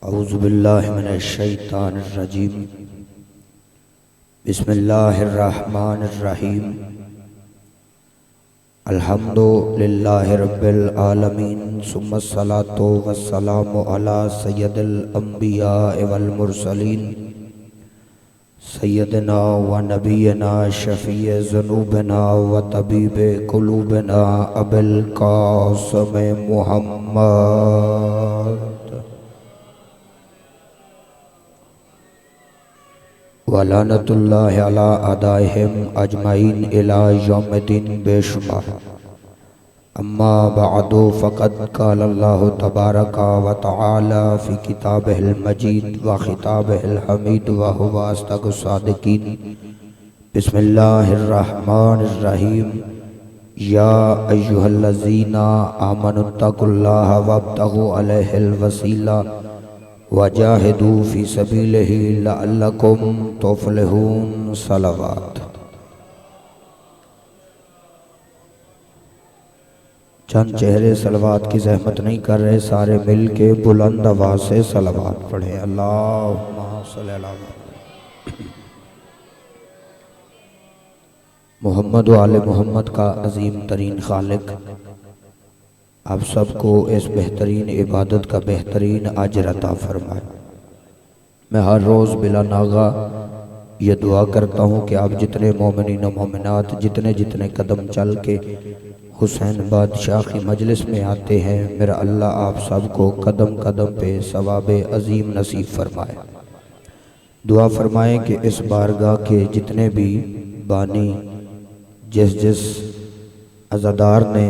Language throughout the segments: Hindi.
औज़ु बिल्लाहि मिनश शैतानिर रजीम। बिस्मिल्लाहिर रहमानिर रहीम। अल्हम्दुलिल्लाहि रब्बिल आलमीन सुम्मस्सलातु वस्सलामु अला सय्यदिल अंबिया वल मुरसलीन सय्यदना व नबीना शफ़ीए ज़ुनूबना व तबीबे क़ुलूबना अबिल क़ासिम मुहम्मद वलानतुल्लाहि अला अदाइहिम अजमाइन इला यौमिद्दीन बेशुमार। अम्मा बअदु फ़क़द क़ालल्लाहु तबारका व तआला फ़ी किताबिहिल मजीद व खिताबिहिल हमीद व हुवा अस्दक़ुस सादिक़ीन। बिस्मिल्लाहिर रहमानिर रहीम। या अय्युहल्लज़ीना आमनुत्तक़ुल्लाहा वब्तग़ू अलैहिल वसीला वजाहिदू फ़ी सबीलिही लअल्लकुम तुफ़्लिहून। सलावत। चंद चेहरे सलवात की जहमत नहीं कर रहे, सारे मिल के बुलंद आवाज़ से सलावत पढ़े। अल्लाहुम्मा सल्ली अला मोहम्मद व आले मोहम्मद का अजीम तरीन खालिक आप सबको इस बेहतरीन इबादत का बेहतरीन अजर अता फरमाए। मैं हर रोज़ बिला नागा ये दुआ करता हूँ कि आप जितने मोमिनीन व मोमिनात जितने जितने कदम चल के हुसैन बादशाह की मजलिस में आते हैं, मेरा अल्लाह आप सबको कदम कदम पे सवाबे अजीम नसीब फरमाए। दुआ फरमाएँ कि इस बारगाह के जितने भी बानी जिस जिस अज़ादार ने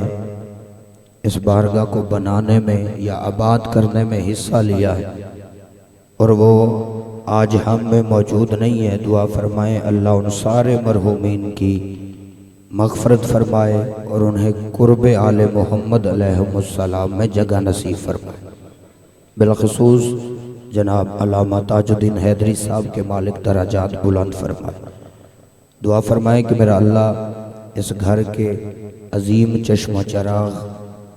इस बारगाह को बनाने में या आबाद करने में हिस्सा लिया है और वो आज हम में मौजूद नहीं है, दुआ फरमाएँ अल्लाह उन सारे मरहूमीन की मग़फ़रत फरमाए और उन्हें क़ुर्ब आले मोहम्मद अलैहिस्सलाम में जगह नसीब फरमाए। बिलख़ुसूस जनाब अल्लामा ताजुद्दीन हैदरी साहब के मालिक दराजात बुलंद फरमाए। दुआ फरमाए कि मेरा अल्लाह इस घर के अजीम चश्मा चराग़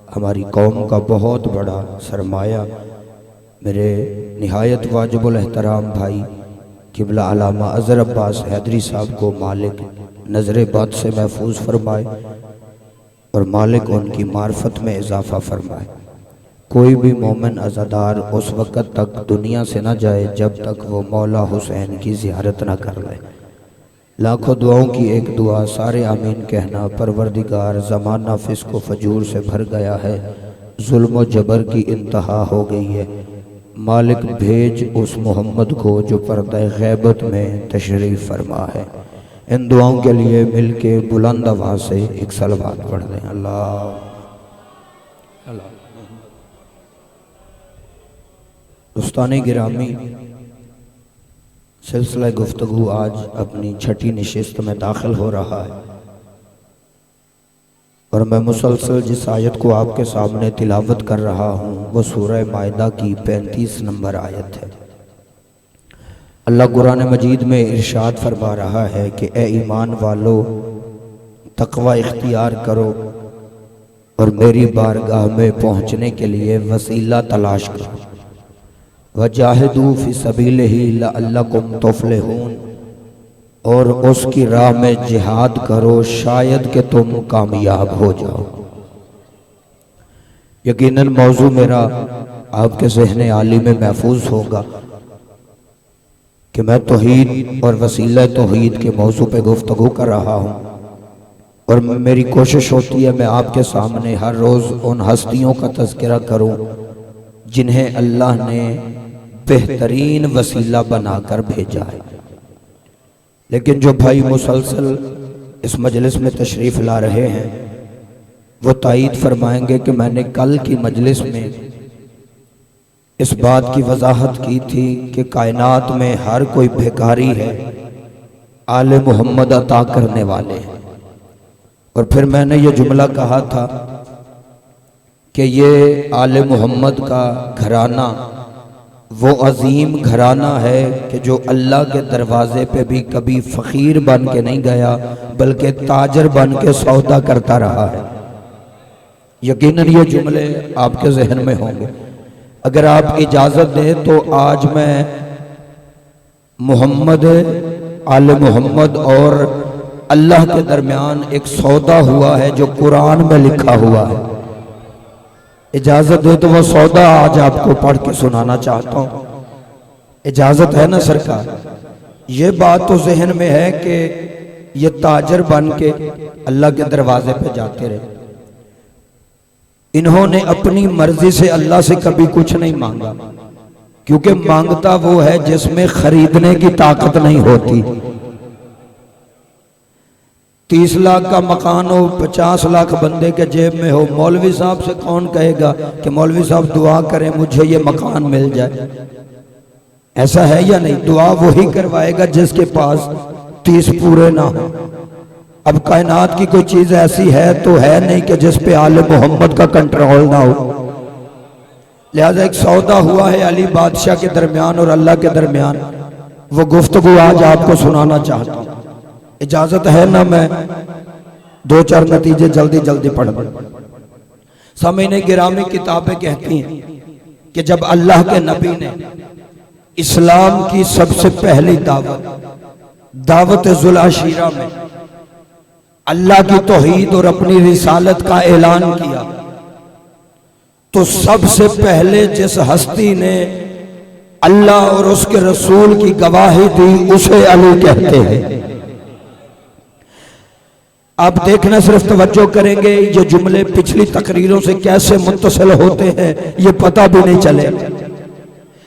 हमारी कौम का बहुत बड़ा सरमाया मेरे निहायत वाजिबुल एहतराम भाई क़िबला अल्लामा अज़हर अब्बास हैदरी साहब को मालिक नज़र बद से महफूज फरमाए और मालिक उनकी मार्फत में इजाफ़ा फरमाए। कोई भी मोमिन अज़ादार उस वक़्त तक दुनिया से न जाए जब तक वो मौला हुसैन की ज़ियारत न कर ले। लाखों दुआओं की एक दुआ, सारे आमीन कहना। परवरदिगार ज़माना फ़िस्क़ व फ़जूर से भर गया है, जुल्म व जबर की इंतहा हो गई है। मालिक भेज उस मोहम्मद को जो पर्दा ग़ैबत में तशरीफ़ फरमा है। इन दुआओं के लिए मिल के बुलंद आवाज़ से एक सलवात पढ़ दें। अल्लाह दोस्ताने गिरामी, सिलसिला गुफ्तगू आज अपनी छठी नशिस्त में दाखिल हो रहा है और मैं मुसलसल जिस आयत को आपके सामने तिलावत कर रहा हूँ वो सूरह माइदा की 35 नंबर आयत है। अल्लाह कुरान मजीद में इरशाद फरमा रहा है कि ए ईमान वालों, तक़वा इख्तियार करो और मेरी बारगाह में पहुँचने के लिए वसीला तलाश करो। वजाहिदू फ़ी सबीलिही लअल्लकुम तुफ़्लिहून, और उसकी राह में जिहाद करो शायद कि तुम कामयाब हो जाओ। यकीनन मौजू मेरा आपके ज़हन आली में महफूज होगा कि मैं तौहीद और वसीला तौहीद के मौजू पे गुफ्तगू कर रहा हूँ और मेरी कोशिश होती है मैं आपके सामने हर रोज़ उन हस्तियों का तज़किरा करूँ जिन्हें अल्लाह ने बेहतरीन वसीला बनाकर भेजा है। लेकिन जो भाई मुसलसल इस मजलिस में तशरीफ़ ला रहे हैं वो तायीद फरमाएंगे कि मैंने कल की मजलिस में इस बात की वजाहत की थी कि कायनात में हर कोई भिखारी है, आले मोहम्मद अता करने वाले हैं। और फिर मैंने ये जुमला कहा था कि ये आले मोहम्मद का घराना वो अजीम घराना है कि जो अल्लाह के दरवाजे पे भी कभी फ़कीर बन के नहीं गया बल्कि ताजर बन के सौदा करता रहा है। यकीनन ये जुमले आपके जहन में होंगे। अगर आप इजाज़त दें तो आज मैं मोहम्मद आले मोहम्मद और अल्लाह के दरमियान एक सौदा हुआ है जो कुरान में लिखा हुआ है। इजाज़त दे तो वह सौदा आज आपको पढ़ के सुनाना चाहता हूँ। इजाज़त है ना सरकार? ये बात तो जहन में है कि ये ताजर बन के अल्लाह के दरवाजे पे जाते रहे। इन्होंने अपनी मर्जी से अल्लाह से कभी कुछ नहीं मांगा, क्योंकि मांगता वो है जिसमें खरीदने की ताकत नहीं होती। 30 लाख का मकान हो, 50 लाख बंदे के जेब में हो, मौलवी साहब से कौन कहेगा कि मौलवी साहब दुआ करें मुझे ये मकान मिल जाए? ऐसा है या नहीं? दुआ वही करवाएगा जिसके पास 30 पूरे ना हो। अब कायनात की कोई चीज ऐसी है तो है नहीं कि जिस पे आले मोहम्मद का कंट्रोल ना हो। लिहाजा एक सौदा हुआ है अली बादशाह के दरमियान और अल्लाह के दरमियान, वो गुफ्तगू आज आपको सुनाना चाहता हूँ। इजाजत है ना? मैं 2-4 नतीजे जल्दी जल्दी पढ़ दूं। सामईन गिरामी किताबें कहती हैं कि जब अल्लाह के नबी ने इस्लाम की सबसे पहली दावत जुलाशीरा में अल्लाह की तौहीद और अपनी रिसालत का ऐलान किया, तो सबसे पहले जिस हस्ती ने अल्लाह और उसके रसूल की गवाही दी उसे अली कहते हैं। आप देखना, सिर्फ तवज्जो करेंगे, ये जुमले पिछली तकरीरों से कैसे मुत्तसिल होते हैं ये पता भी नहीं चले।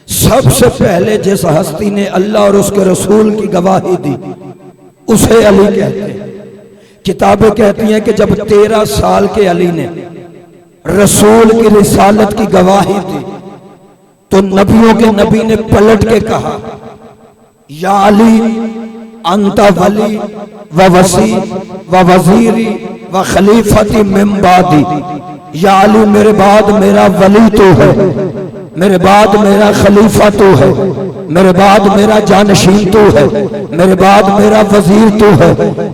सबसे पहले जिस हस्ती ने अल्लाह और उसके रसूल की गवाही दी उसे अली कहते हैं। किताबें कहती हैं कि जब 13 साल के अली ने रसूल की रिसालत की गवाही दी तो नबियों के नबी ने पलट के कहा, या अली अंता वली व वसी व वजीरी व खलीफती मिन बादी। या अली मेरे बाद मेरा वली तो है, मेरे बाद मेरा खलीफा तो है, मेरे बाद मेरा जानशीन तो है, मेरे बाद मेरा वजीर तो है,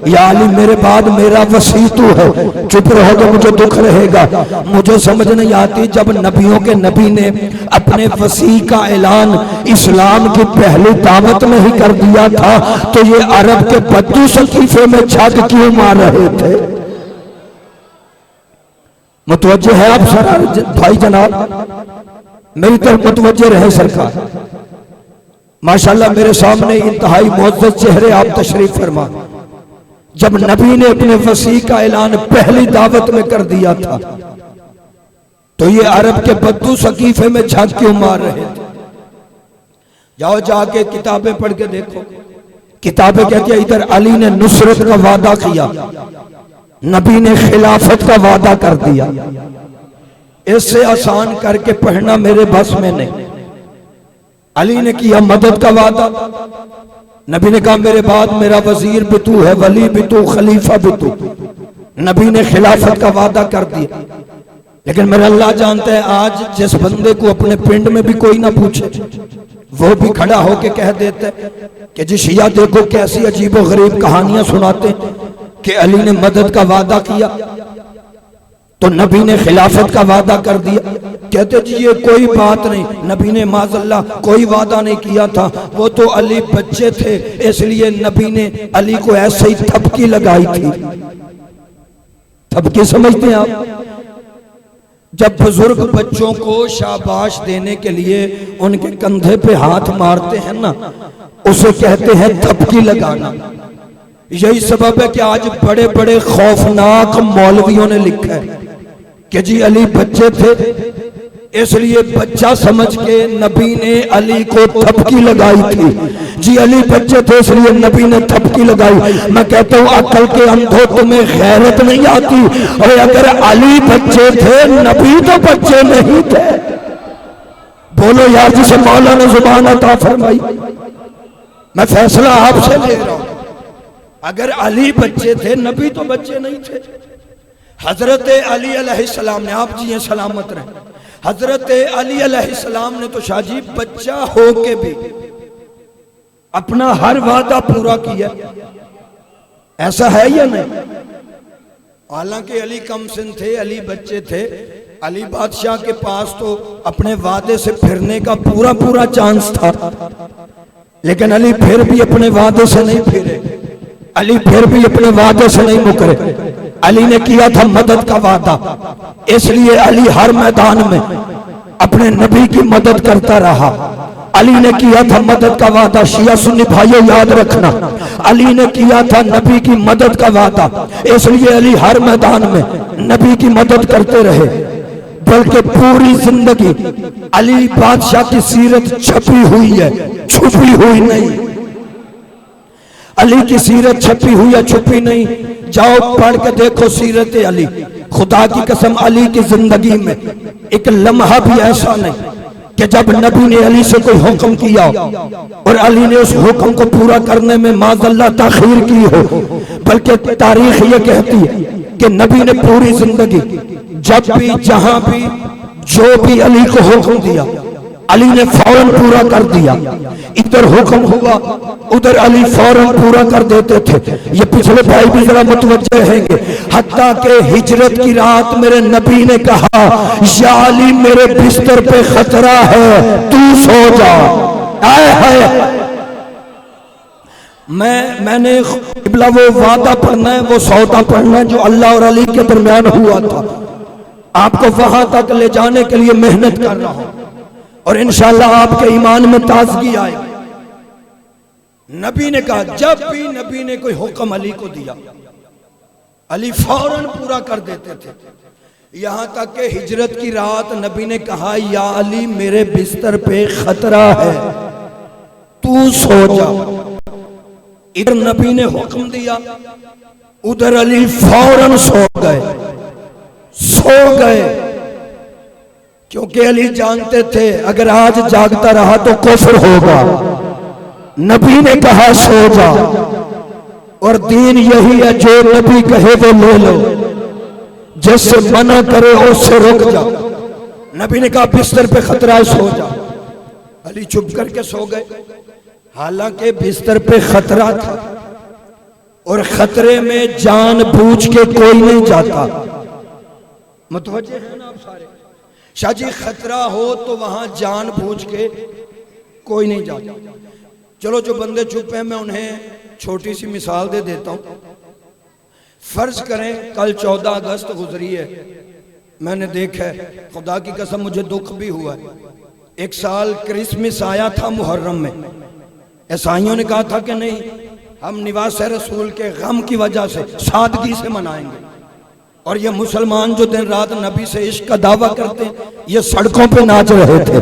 या अली मेरे बाद मेरा वसी तो है। चुप रहो तो मुझे दुख रहेगा। मुझे समझ नहीं आती, जब नबियों के नबी ने अपने वसी का ऐलान इस्लाम की पहली दावत में ही कर दिया था तो ये अरब के बद्दू सकीफे में छत क्यों मार रहे थे? मुतवज्जे है आप सर भाई जनाब, मेरी तरफ मुतवज्जे रहे सरकार। माशाल्लाह मेरे सामने इंतहाई मुअज़्ज़ज़ चेहरे आप तशरीफ फरमा। जब नबी ने अपने वसी का ऐलान पहली दावत में कर दिया था तो ये अरब के बद्दू सकीफे में छत क्यों मार रहे थे? जाओ जाके किताबें पढ़ के देखो। किताबें कहती है इधर अली ने नुसरत का वादा किया, नबी ने खिलाफत का वादा कर दिया। इससे आसान करके पढ़ना मेरे बस में नहीं। अली ने किया मदद का वादा, नबी ने कहा मेरे बाद मेरा वजीर भी तू है, वली भी तू, खलीफा भी तू। नबी ने खिलाफत का वादा कर दिया। लेकिन मेरा अल्लाह जानता है, आज जिस बंदे को अपने पिंड में भी कोई ना पूछे वो भी खड़ा होके कह देता है कि जी शिया देखो कैसी अजीबो गरीब कहानियां सुनाते कि अली ने मदद का वादा किया तो नबी ने खिलाफत का वादा कर दिया। कहते जी ये कोई बात नहीं, नबी ने माज़अल्लाह कोई वादा नहीं किया था, वो तो अली बच्चे थे इसलिए नबी ने अली को ऐसे ही थपकी लगाई थी। थपकी समझते हैं आप? जब बुजुर्ग बच्चों को शाबाश देने के लिए उनके कंधे पे हाथ मारते हैं ना, उसे कहते हैं थपकी लगाना। यही सबब है कि आज बड़े बड़े खौफनाक मौलवियों ने लिखा है कि जी अली बच्चे थे इसलिए बच्चा समझ के नबी ने अली को थपकी लगाई थी। जी अली बच्चे थे इसलिए नबी ने थपकी लगाई। मैं कहता हूँ अकल के अंधो तुम्हें गैरत नहीं आती? और अगर अली बच्चे थे नबी तो बच्चे नहीं थे। बोलो यार जिसे मौला ने जुबान अता फरमाई। मैं फैसला आपसे ले रहा हूं, अगर अली बच्चे थे नबी तो बच्चे नहीं थे। हजरत अली अलैहिस्सलाम ने, आप जी सलामत रहे, हजरत अली अलैहिस्सलाम ने तो शाजी बच्चा हो के भी अपना हर वादा पूरा किया। ऐसा है या नहीं? हालांकि अली कम सिन थे, अली बच्चे थे, अली बादशाह के पास तो अपने वादे से फिरने का पूरा पूरा चांस था, लेकिन अली फिर भी अपने वादे से नहीं फिरे, अली फिर भी अपने वादे से नहीं मुकरे। अली ने किया था मदद का वादा, इसलिए अली हर मैदान में अपने नबी की मदद करता रहा। अली ने किया था मदद का वादा, शिया सुन्नी भाइयों याद रखना, अली ने किया था नबी की मदद का वादा, इसलिए अली हर मैदान में नबी की मदद करते रहे। बल्कि पूरी जिंदगी अली बादशाह की सीरत छपी हुई है, छुपी हुई नहीं। अली की सीरत छपी हुई है, छुपी नहीं। जाओ पढ़ के देखो सीरत अली। खुदा की कसम अली की जिंदगी में एक लम्हा भी ऐसा नहीं कि जब नबी ने अली से कोई हुक्म किया और अली ने उस हुक्म को पूरा करने में माज़अल्लाह ताखीर की हो, बल्कि तारीख ये कहती है कि नबी ने पूरी जिंदगी जब भी जहां भी जो भी अली को हुक्म दिया अली ने फौरन पूरा कर दिया। इधर हुक्म हुआ उधर अली फौरन पूरा कर देते थे। ये पिछले भाई भी जरा मुतवज्जे हैंगे। हत्ता के हिजरत की रात मेरे नबी ने कहा, या अली मेरे बिस्तर पे खतरा है, तू सो जा। आए है मैंने इबला वो वादा पढ़ना है, वो सौदा पढ़ना है जो अल्लाह और अली के दरमियान हुआ था। आपको वहां तक ले जाने के लिए मेहनत कर रहा हूं और इंशाअल्लाह आपके ईमान में ताजगी आएगी। नबी ने कहा, जब भी नबी ने कोई हुक्म अली को दिया अली फौरन पूरा कर देते थे। यहां तक कि हिजरत की रात नबी ने कहा, या अली मेरे बिस्तर पे खतरा है, तू सो जा। इधर नबी ने हुक्म दिया, उधर अली फौरन सो गए, क्योंकि अली जानते थे अगर आज जागता रहा तो कुफ्र होगा। नबी ने कहा सो जा, और दीन यही है, जो नबी कहे वो ले लो, जिससे मना करे उससे रुक जा। नबी ने कहा बिस्तर पे खतरा है, सो जा। अली चुप करके सो गए। हालांकि बिस्तर पे खतरा था और खतरे में जानबूझ के कोई नहीं जाता। मुतवज्जे हैं ना आप सारे? शाह जी खतरा हो तो वहां जानबूझ के कोई नहीं जाता। चलो जो बंदे चुप हैं मैं उन्हें छोटी सी मिसाल दे देता हूं। फर्ज करें कल 14 अगस्त गुजरी है, मैंने देखा है, खुदा की कसम मुझे दुख भी हुआ है। एक साल क्रिसमस आया था मुहर्रम में, ईसाइयों ने कहा था कि नहीं हम निवास रसूल के गम की वजह से सादगी से मनाएंगे, और ये मुसलमान जो दिन रात नबी से इश्क का दावा करते हैं ये सड़कों पे नाच रहे थे।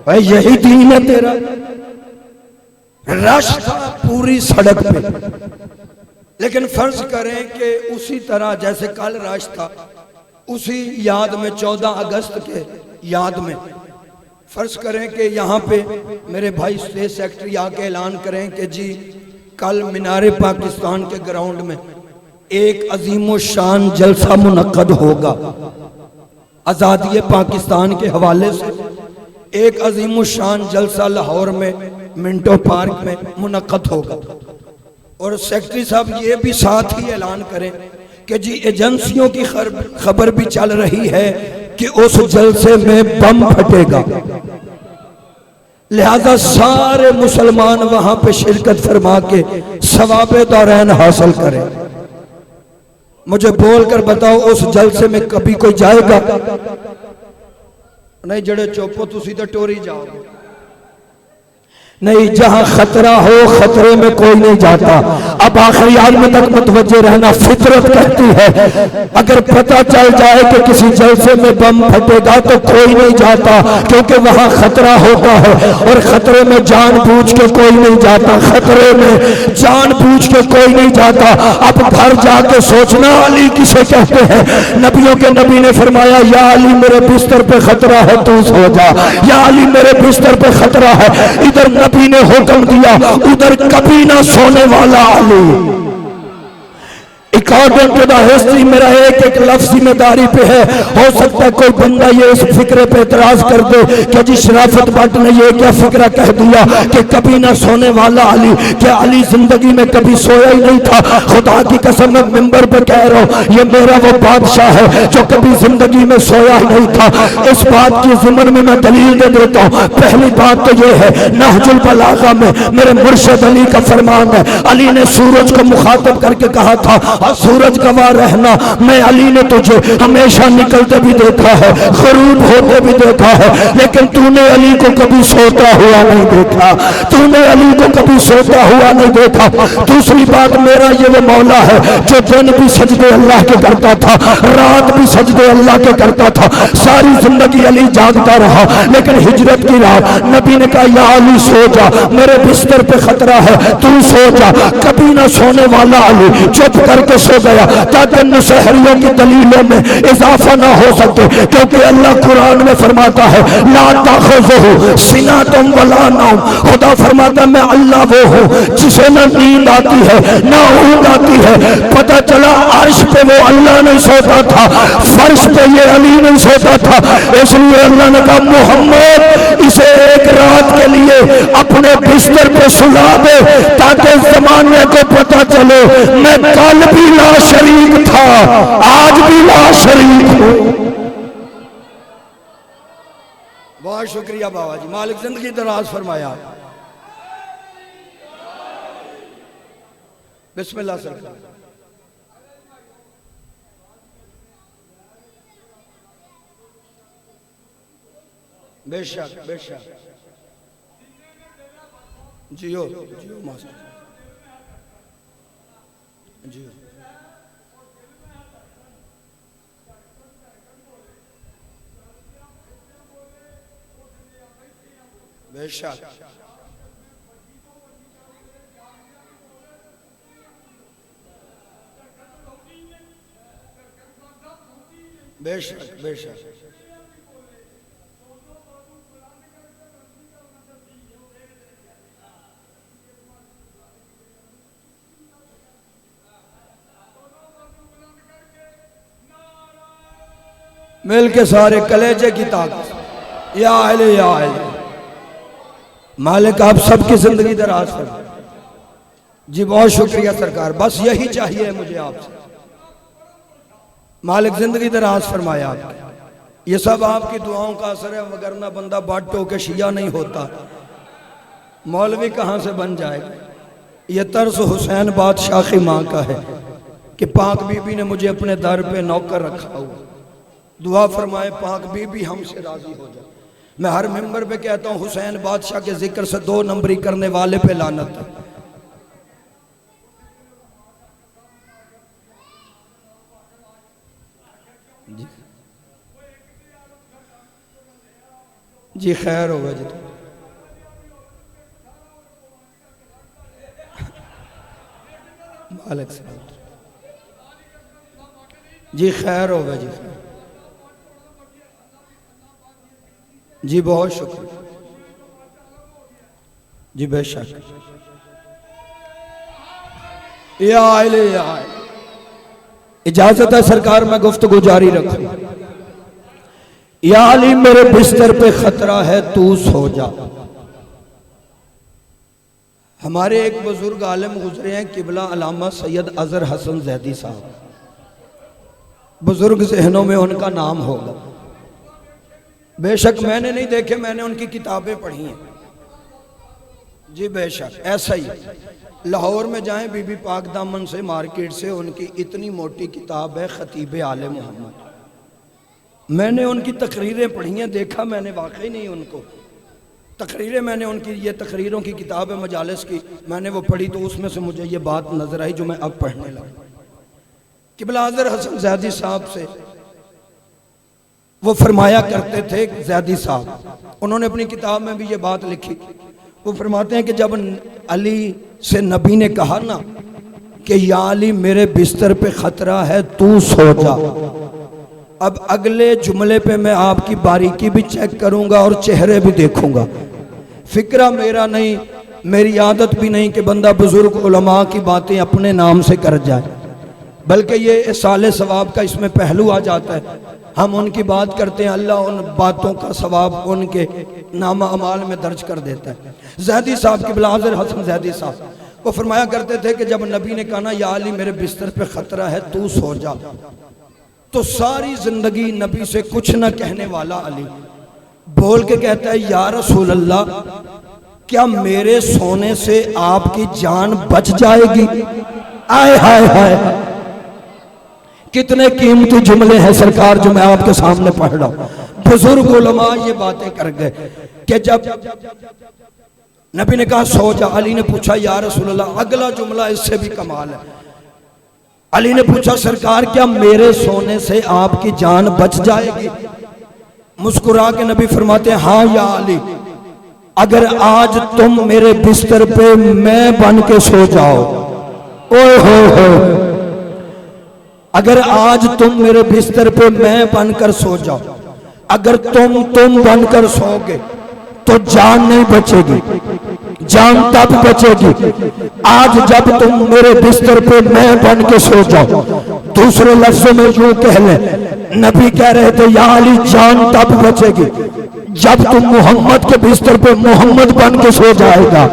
भाई यही दीन है तेरा? रश था पूरी सड़क पे। लेकिन फर्ज करें कि उसी तरह जैसे कल रश था, उसी याद में 14 अगस्त के याद में फर्ज करें कि यहाँ पे मेरे भाई स्टेट सेक्रेटरी आके ऐलान करें कि जी कल मीनारे पाकिस्तान के ग्राउंड में एक अजीमो शान जलसा मुनक्कद होगा। आज़ादी पाकिस्तान के हवाले से एक अजीमो शान जलसा लाहौर में मिंटो पार्क में मुनक्कद होगा। और सेक्रेटरी साहब ये भी साथ ही ऐलान करें कि जी एजेंसियों की खबर भी चल रही है कि उस जलसे में बम फटेगा, लिहाजा सारे मुसलमान वहां पे शिरकत फरमा के सवाबे दौरान हासिल करें। मुझे बोलकर बताओ उस जलसे में कभी कोई जाएगा? नहीं, जड़े चुप तुसी तो टोरी जाओगे। नहीं, जहां खतरा हो खतरे में कोई नहीं जाता। अब आखिरी आदमी तक मुतवज्जे रहना, फितरत कहती है अगर पता चल जाए कि किसी जलसे में बम फटेगा तो कोई नहीं जाता, क्योंकि वहां खतरा होता है और खतरे में जानबूझ के कोई नहीं जाता, खतरे में जानबूझ के कोई नहीं जाता। अब घर जाके सोचना अली किसे कहते हैं। नबियों के नबी ने फरमाया, या अली मेरे बिस्तर पे खतरा है, तू सो जा। या अली मेरे बिस्तर पे खतरा है, इधर नबी ने हुक्म दिया, उधर कभी ना सोने वाला अली। एक अकॉर्डिंग टू द हिस्ट्री मेरा एक एक लफ्ज जिम्मेदारी पे है। हो सकता है कोई बंदा ये इस फिक्रे पे एतराज कर दे कि जी शराफत भट्ट ने ये क्या फिक्रा कह दिया कि कभी ना सोने वाला अली, क्या अली जिंदगी में कभी सोया ही नहीं था? खुदा की कसम मैं मिंबर पे कह रहा हूँ, ये मेरा वो बादशाह है जो कभी जिंदगी में सोया ही नहीं था। इस बात की ज़िमन में मैं दलील दे देता हूँ। पहली बात तो ये है, नहजुल बलागा में मेरे मुर्शिद अली का फरमान है, अली ने सूरज को मुखातब करके कहा था, सूरज गवाह रहना, मैं अली ने तुझे हमेशा निकलते भी देखा है, गरूब होते भी देखा है, लेकिन तूने अली को कभी सोता हुआ नहीं देखा, तूने अली को कभी सोता हुआ नहीं देखा। दूसरी बात, मेरा ये वो मौला है जो दिन भी सजदे अल्लाह के करता था, रात भी सजदे अल्लाह के करता था। सारी जिंदगी अली जागता रहा, लेकिन हिजरत की रात नबी ने कहा, या अली सो जा, मेरे बिस्तर पे खतरा है, तू सो जा। कभी ना सोने वाला अली चुप करके सो गया ताकि मुसहरियों की दलीलों में इजाफा ना हो सके, क्योंकि अल्लाह कुरान में फरमाता है, ला ताखुज़ुहु सिनातुम वला नौम। खुदा फरमाता मैं अल्लाह वो हूँ जिसे ना नींद आती है ना ऊँघ आती है। पता चला अर्श पे वो अल्लाह नहीं सोता था, फर्श पे ये अली नहीं सोता था। इसलिए अल्लाह ने कहा, मोहम्मद इसे एक रात के लिए अपने बिस्तर पे सुला दे ताकि जमाने को पता चले मैं कल भी ला शरीक था, आज भी ला शरीक हूं। बहुत शुक्रिया बाबा जी, मालिक जिंदगी दराज फरमाया। बिस्मिल्लाह सरकार। बेशक बेशक, जियो जियो मास्टर जियो। बेशक बेशक बेशक, मिल के सारे कलेजे की ताकत। या अहले या अहले, मालिक आप सबकी जिंदगी दराज कर। जी बहुत शुक्रिया सरकार, बस यही चाहिए मुझे आपसे। मालिक जिंदगी दराज फरमाया आपकी, ये सब आपकी दुआओं का असर है, वगरना बंदा बाटो के शिया नहीं होता, मौलवी कहाँ से बन जाएगा। ये तर्स हुसैन बादशाह की माँ का है कि पाक बीबी ने मुझे अपने दर पे नौकर रखा हुआ, दुआ फरमाए पाक बीबी हमसे राजी हो जाए। मैं हर मेंबर पे कहता हूँ, हुसैन बादशाह के जिक्र से 2 नंबरी करने वाले पे लानत है। जी खैर होगा जी, मालिक साहब जी खैर होगा जी, जी बहुत शुक्रिया जी बेशक। इजाजत है सरकार, मैं गुफ्तगू जारी रखूं। या अली मेरे बिस्तर पे खतरा है, तू सो जा। हमारे एक बुजुर्ग आलिम गुजरे हैं, किबला अलामा सैयद अजहर हसन जैदी साहब, बुजुर्ग ज़हनों में उनका नाम होगा। बेशक मैंने नहीं देखे, मैंने उनकी किताबें पढ़ी हैं जी बेशक। ऐसा ही लाहौर में जाएं, बीबी पाक दामन से मार्केट से उनकी इतनी मोटी किताब है खतीब आले मोहम्मद। मैंने उनकी तकरीरें पढ़ी हैं, देखा मैंने वाकई नहीं उनको, तकरीरें मैंने उनकी, ये तकरीरों की किताब है मजालिस की, मैंने वो पढ़ी तो उसमें से मुझे ये बात नजर आई जो मैं अब पढ़ने लगा। किबला अजहर हसन ज़ैदी साहब से वो फरमाया करते थे, ज़ैदी साहब उन्होंने अपनी किताब में भी ये बात लिखी। वो फरमाते हैं कि जब अली से नबी ने कहा ना कि या अली मेरे बिस्तर पे खतरा है, तू सो जा, अब अगले जुमले पे मैं आपकी बारीकी भी चेक करूंगा और चेहरे भी देखूंगा। फिक्रा मेरा नहीं, मेरी आदत भी नहीं कि बंदा बुजुर्ग उलमा की बातें अपने नाम से कर जाए। बल्कि ये साले सवाब का इसमें पहलू आ जाता है। हम उनकी बात करते हैं, अल्लाह उन बातों का सवाब उनके नामा अमाल में दर्ज कर देता है। ज़ैदी साहब की बिलाज़र हसन ज़ैदी साहब वो फरमाया करते थे कि जब नबी ने कहा ना या अली मेरे बिस्तर पे खतरा है तू सो जा, तो सारी जिंदगी नबी से कुछ ना कहने वाला अली बोल के कहता है या रसूल अल्लाह क्या मेरे सोने से आपकी जान बच जाएगी। आए हाय हाय, कितने कीमती जुमले हैं सरकार जो मैं आपके सामने पढ़ रहा हूं। बुजुर्ग उलमा ये बातें कर गए कि जब नबी ने कहा सो जा, अली ने पूछा या रसूल अल्लाह, अगला जुमला इससे भी कमाल है। अली ने पूछा सरकार क्या मेरे सोने से आपकी जान बच जाएगी। मुस्कुरा के नबी फरमाते हैं हाँ या अली, अगर आज तुम मेरे बिस्तर पे मैं बन के सो जाओ, ओए हो, अगर आज तुम मेरे बिस्तर पे मैं बनकर सो जाओ, अगर तुम बनकर सोओगे तो जान नहीं बचेगी, जान तब बचेगी आज जब तुम मेरे बिस्तर पे मैं बन के सो जाओ। दूसरे लफ्जों में यूं कह ले, नबी कह रहे थे या अली जान तब बचेगी जब तुम मोहम्मद के बिस्तर पे मोहम्मद बन के सो जाएगा।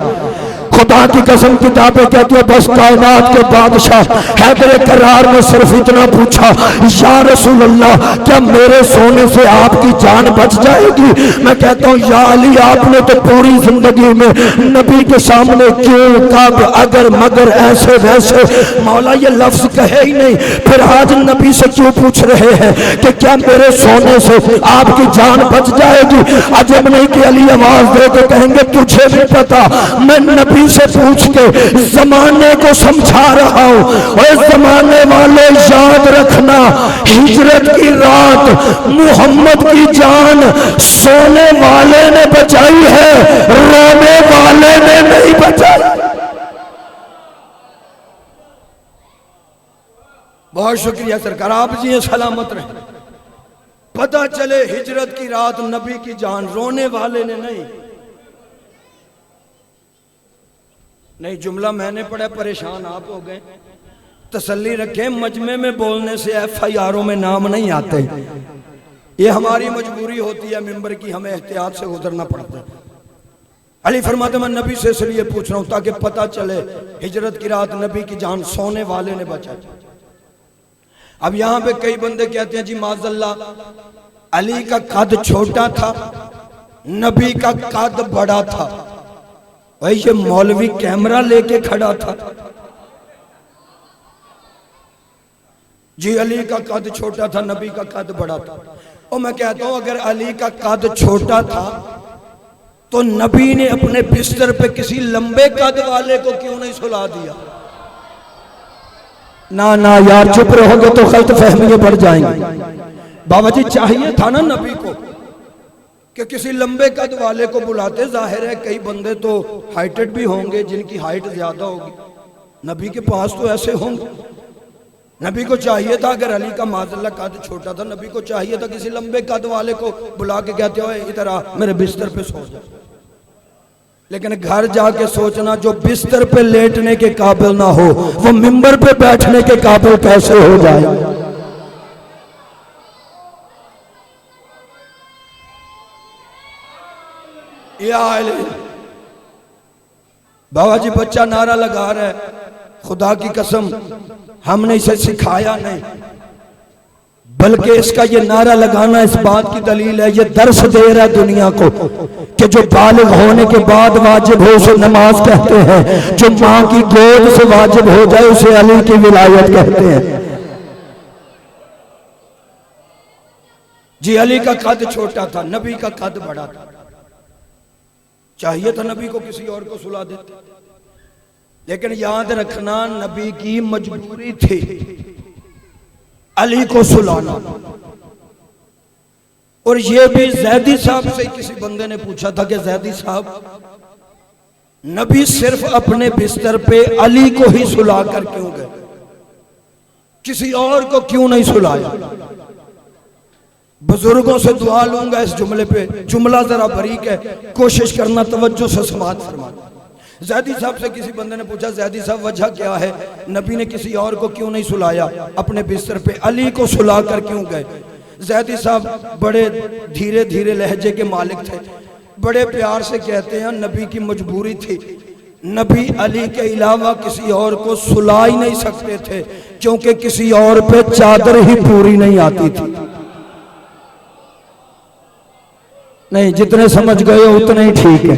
खुदा की कसम किताबें कहती है बस कायनात के बादशाह हैदर करार ने सिर्फ इतना पूछा या रसूल अल्लाह क्या मेरे सोने से आपकी जान बच जाएगी। मैं कहता हूँ या अली आपने तो पूरी जिंदगी में नबी के सामने क्यों कब अगर मगर ऐसे वैसे मौला ये लफ्ज कहे ही नहीं, फिर आज नबी से क्यों पूछ रहे हैं कि क्या मेरे सोने से आपकी जान बच जाएगी। अजब नहीं कि अली आवाज दे के कहेंगे तुझे भी पता मैं नबी से पूछ के जमाने को समझा रहा हूं। और जमाने वाले याद रखना हिजरत की रात मोहम्मद की जान सोने वाले ने बचाई है, रोने वाले ने नहीं बचाई। बहुत शुक्रिया सरकार, आप जी सलामत रहे। पता चले हिजरत की रात नबी की जान रोने वाले ने नहीं, जुमला मैंने पढ़ा परेशान आप हो गए। तसल्ली रखें मजमे में बोलने से FIRओं में नाम नहीं आते, ये हमारी मजबूरी होती है मिंबर की, हमें एहतियात से गुजरना पड़ता है। अली फरमाते मैं नबी से इसलिए पूछ रहा हूं ताकि पता चले हिजरत की रात नबी की जान सोने वाले ने बचा। अब यहां पे कई बंदे कहते हैं जी माज़ल्ला अली का कद छोटा था, नबी का कद बड़ा था। भाई ये मौलवी कैमरा लेके खड़ा था जी, अली का कद छोटा था नबी का कद बड़ा था। और मैं कहता हूं अगर अली का कद छोटा था तो नबी ने अपने बिस्तर पे किसी लंबे कद वाले को क्यों नहीं सुला दिया। ना ना यार चुप रहोगे तो गलत फहमियां बढ़ जाएंगी। बाबा जी चाहिए था ना नबी को कि किसी लंबे कद वाले को बुलाते। जाहिर है कई बंदे तो हाइटेड भी होंगे जिनकी हाइट ज्यादा होगी, नबी के पास तो ऐसे होंगे। नबी को चाहिए था अगर अली का माज़ल्ला कद छोटा था, नबी को चाहिए था किसी लंबे कद वाले को बुला के कहते हो इधर आ मेरे बिस्तर पे सो जा। लेकिन घर जाके सोचना जो बिस्तर पे लेटने के काबिल ना हो वो मिंबर पे बैठने के काबिल कैसे हो जाए। बाबा जी बच्चा नारा लगा रहा है, खुदा की कसम हमने इसे सिखाया नहीं, बल्कि इसका ये नारा लगाना इस बात की दलील है, ये दर्स दे रहा है दुनिया को कि जो बालिग होने के बाद वाजिब हो उसे नमाज कहते हैं, जो माँ की गोद से वाजिब हो जाए उसे अली की विलायत कहते हैं। जी अली का कद छोटा था, नबी का कद बड़ा था। चाहिए था नबी को किसी और को सुला देते, लेकिन याद रखना नबी की मजबूरी थी अली को सुलाना। और ये भी ज़ैदी साहब से किसी बंदे ने पूछा था कि ज़ैदी साहब नबी सिर्फ अपने बिस्तर पे अली को ही सुला कर क्यों गए, किसी और को क्यों नहीं सुलाया। बुजुर्गों से दुआ लूंगा इस जुमले पे, जुमला जरा बारीक है, कोशिश करना तवज्जो से समाअत फरमाना। ज़ैदी साहब से किसी बंदे ने पूछा, ज़ैदी साहब वजह क्या है, नबी ने किसी और को क्यों नहीं सुलाया, अपने बिस्तर पे अली को सुला कर क्यों गए। ज़ैदी साहब बड़े धीरे धीरे लहजे के मालिक थे, बड़े प्यार से कहते हैं नबी की मजबूरी थी, नबी अली के अलावा किसी और को सुला ही नहीं सकते थे क्योंकि किसी और पे चादर ही पूरी नहीं आती थी। नहीं, जितने समझ गए उतने ही ठीक है,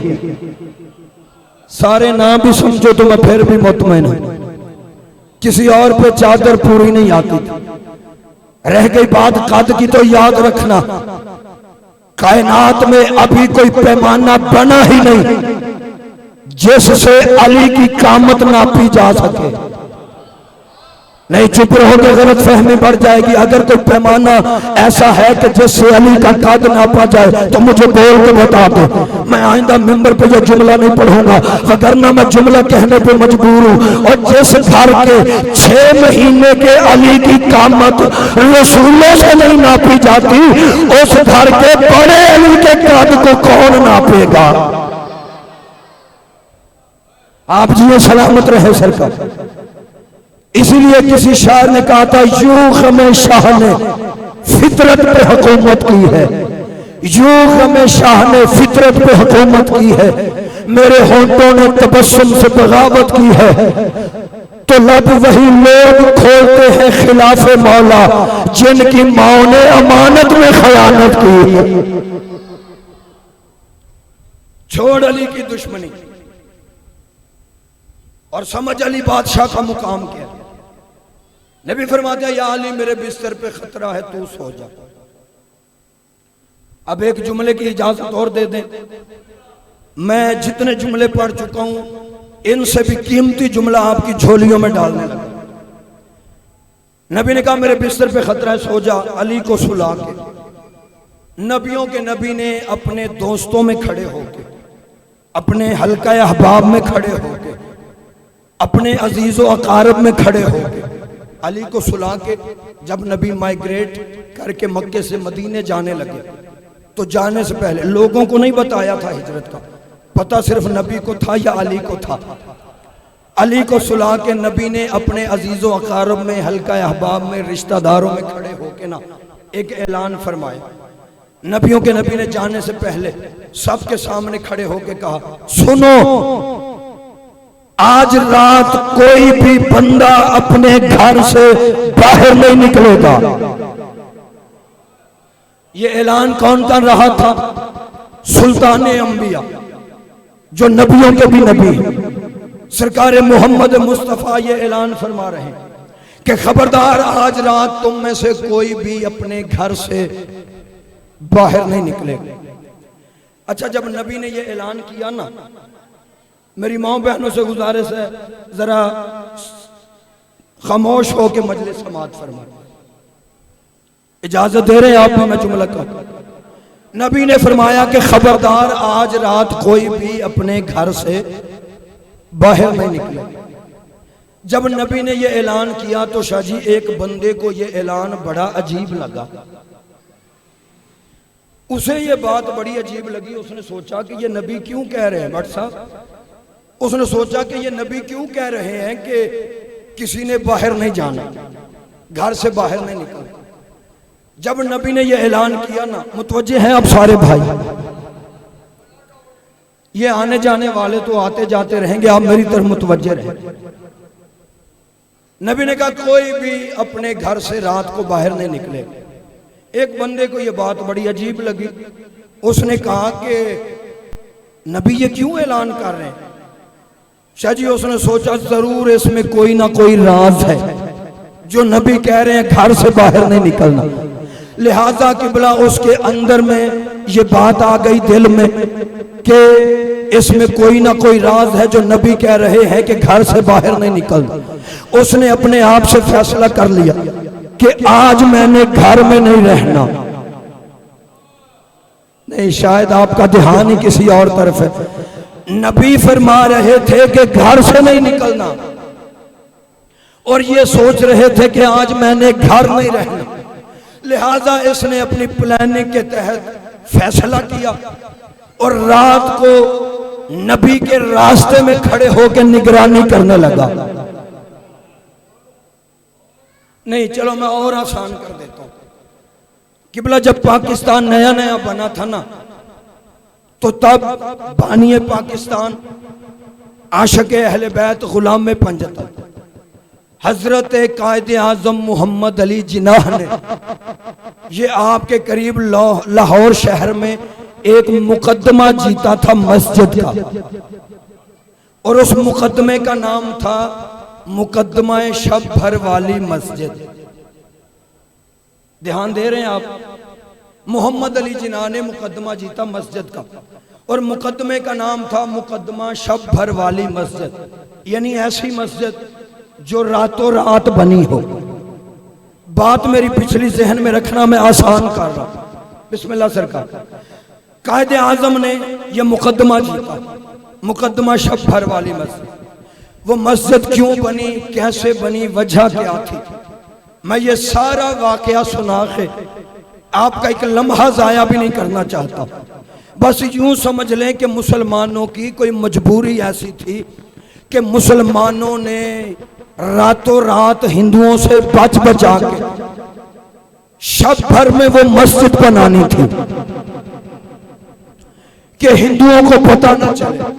सारे ना भी समझो तो मैं फिर भी मुतमईन हूं। किसी और पे चादर पूरी नहीं आती थी। रह गई बात कद की, तो याद रखना कायनात में अभी कोई पैमाना बना ही नहीं जिससे अली की कामत नापी जा सके। नहीं, चुप रहोगे गलत फहमी बढ़ जाएगी। अगर कोई पैमाना ऐसा है कि जिससे अली का कद नापा जाए तो मुझे बोल के बता दो, मैं आइंदा मेंबर पे यह जुमला नहीं पढ़ूंगा, वरना मैं जुमला कहने पे मजबूर हूं। और जिस घर के 6 महीने के अली की कामत रसूलों से नहीं नापी जाती, उस घर के बड़े अली के कद को कौन नापेगा। आप जिए सलामत रहे सरकार। इसीलिए किसी शायर ने कहा था, यूं में शाह ने फितरत पे हुकूमत की है, यूं में शाह ने फितरत पे हुकूमत की है, मेरे होंठों ने तबस्सुम से बगावत की है, तो लब वही लोग खोलते हैं खिलाफे मौला जिनकी माओ ने अमानत में खयानत की। छोड़ अली की दुश्मनी और समझ अली बादशाह का मुकाम क्या। नबी फरमाते हैं, या अली मेरे बिस्तर पे खतरा है, तू सो जा। अब एक जुमले की इजाजत और दे दें, मैं जितने जुमले पढ़ चुका हूं इनसे भी कीमती जुमला आपकी झोलियों में डालने लगा। नबी ने कहा मेरे बिस्तर पे खतरा है, सो जा। अली को सुला के नबियों के नबी ने अपने दोस्तों में खड़े होके, अपने हल्का अहबाब में खड़े होके, अपने अजीजो अकारब में खड़े होके अली को सुला के, जब नबी माइग्रेट करके मक्के से मदीने जाने लगे तो जाने से पहले लोगों को नहीं बताया था हिजरत का, पता सिर्फ नबी को था या अली को था। अली को सुला के नबी ने अपने अजीजो अकारब में, हल्का अहबाब में, रिश्तेदारों में खड़े होके ना एक ऐलान फरमाया। नबियों के नबी ने जाने से पहले सबके सामने खड़े होके कहा, सुनो, आज रात कोई भी बंदा अपने घर से बाहर नहीं निकलेगा। ये ऐलान कौन कर रहा था? सुल्तान अंबिया, जो नबियों के भी नबी, सरकार मोहम्मद मुस्तफ़ा ये ऐलान फरमा रहे हैं कि खबरदार, आज रात तुम में से कोई भी अपने घर से बाहर नहीं निकलेगा। अच्छा, जब नबी ने ये ऐलान किया ना, मेरी माँ बहनों से गुजारिश है, जरा खामोश हो के मजलिस समाअत फरमा। इजाजत दे रहे हैं आप भी, मैं जुमला कहूं। नबी ने फरमाया कि खबरदार, आज रात कोई भी अपने घर से बाहर नहीं निकले। जब नबी ने यह ऐलान किया तो शाह जी एक बंदे को यह ऐलान बड़ा अजीब लगा। उसे ये बात बड़ी अजीब लगी। उसने सोचा कि ये नबी क्यों कह रहे हैं भट्ट साहब, उसने सोचा कि ये नबी क्यों कह रहे हैं कि किसी ने बाहर नहीं जाना, घर से बाहर नहीं निकलना। जब नबी ने यह ऐलान किया ना, मुतवज्जे हैं अब सारे भाई, ये आने जाने वाले तो आते जाते रहेंगे, आप मेरी तरफ मुतवज्जे रहें। नबी ने कहा कोई भी अपने घर से रात को बाहर नहीं निकले। एक बंदे को यह बात बड़ी अजीब लगी। उसने कहा कि नबी ये क्यों ऐलान कर रहे हैं? शाह जी उसने सोचा जरूर इसमें कोई ना कोई राज है जो नबी कह रहे हैं घर से बाहर नहीं निकलना। लिहाजा किबला उसके अंदर में ये बात आ गई दिल में कि इसमें कोई ना कोई राज है जो नबी कह रहे हैं कि घर से बाहर नहीं निकलना। उसने अपने आप से फैसला कर लिया कि आज मैंने घर में नहीं रहना। नहीं, शायद आपका ध्यान ही किसी और तरफ है। नबी फरमा रहे थे कि घर से नहीं निकलना और ये सोच रहे थे कि आज मैंने घर नहीं रहना। लिहाजा इसने अपनी प्लानिंग के तहत फैसला किया और रात को नबी के रास्ते में खड़े होकर निगरानी करने लगा। नहीं चलो मैं और आसान कर देता हूं। किबला जब पाकिस्तान नया नया बना था ना, तो तब बानिए पाकिस्तान आशिक़ अहले बैत गुलाम में पंजतन हजरत कायदे आज़म मोहम्मद अली जिन्नाह ने ये आपके करीब लाहौर शहर में एक मुकदमा जीता था मस्जिद का, और उस मुकदमे का नाम था मुकदमा शब भर वाली मस्जिद। ध्यान दे रहे हैं आप? मोहम्मद अली जिन्नाह ने मुकदमा जीता मस्जिद का, और मुकदमे का नाम था मुकदमा शब भर वाली मस्जिद, यानी ऐसी मस्जिद जो रातों रात बनी हो। बात मेरी पिछली जहन में रखना, मैं आसान कर रहा हूं। बिस्मिल्लाह सरकार। कायदे आजम ने यह मुकदमा जीता, मुकदमा शब भर वाली मस्जिद। वो मस्जिद क्यों बनी, कैसे बनी, वजह क्या थी, मैं ये सारा वाकया सुना के आपका एक लम्हा जाया भी नहीं करना चाहता। बस यूं समझ लें कि मुसलमानों की कोई मजबूरी ऐसी थी कि मुसलमानों ने रातों रात हिंदुओं से बच बचा के शब भर में वो मस्जिद बनानी थी कि हिंदुओं को पता न चले।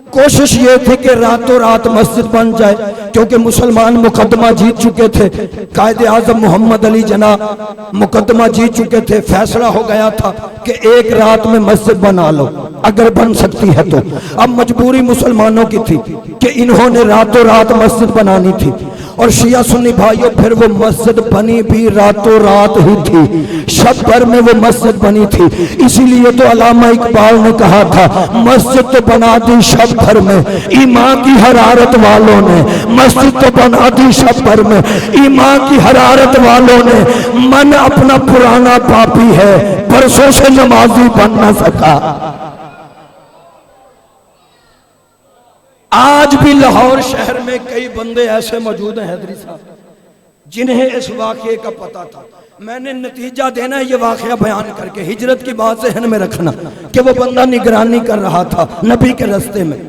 कोशिश ये थी कि रातों रात मस्जिद बन जाए, क्योंकि मुसलमान मुकदमा जीत चुके थे। कायदे आज़म मोहम्मद अली जिन्नाह मुकदमा जीत चुके थे। फैसला हो गया था कि एक रात में मस्जिद बना लो अगर बन सकती है तो। अब मजबूरी मुसलमानों की थी कि इन्होंने रातों रात मस्जिद बनानी थी, और शिया सुन्नी भाइयों फिर वो मस्जिद बनी भी रातों रात ही थी, शब भर में वो मस्जिद बनी थी। इसीलिए तो अल्लामा इकबाल ने कहा था, मस्जिद तो बना दी शब भर में ईमान की हरारत वालों ने, मस्जिद तो बना दी शब भर में ईमान की हरारत वालों ने। मन अपना पुराना पापी है, बरसों से नमाजी बन न सका। आज भी लाहौर शहर में कई बंदे ऐसे मौजूद हैं हैदरी साहब, जिन्हें इस वाक़े का पता था। मैंने नतीजा देना है ये वाक़या बयान करके, हिजरत की बात जहन में रखना कि वो बंदा निगरानी कर रहा था नबी के रास्ते में।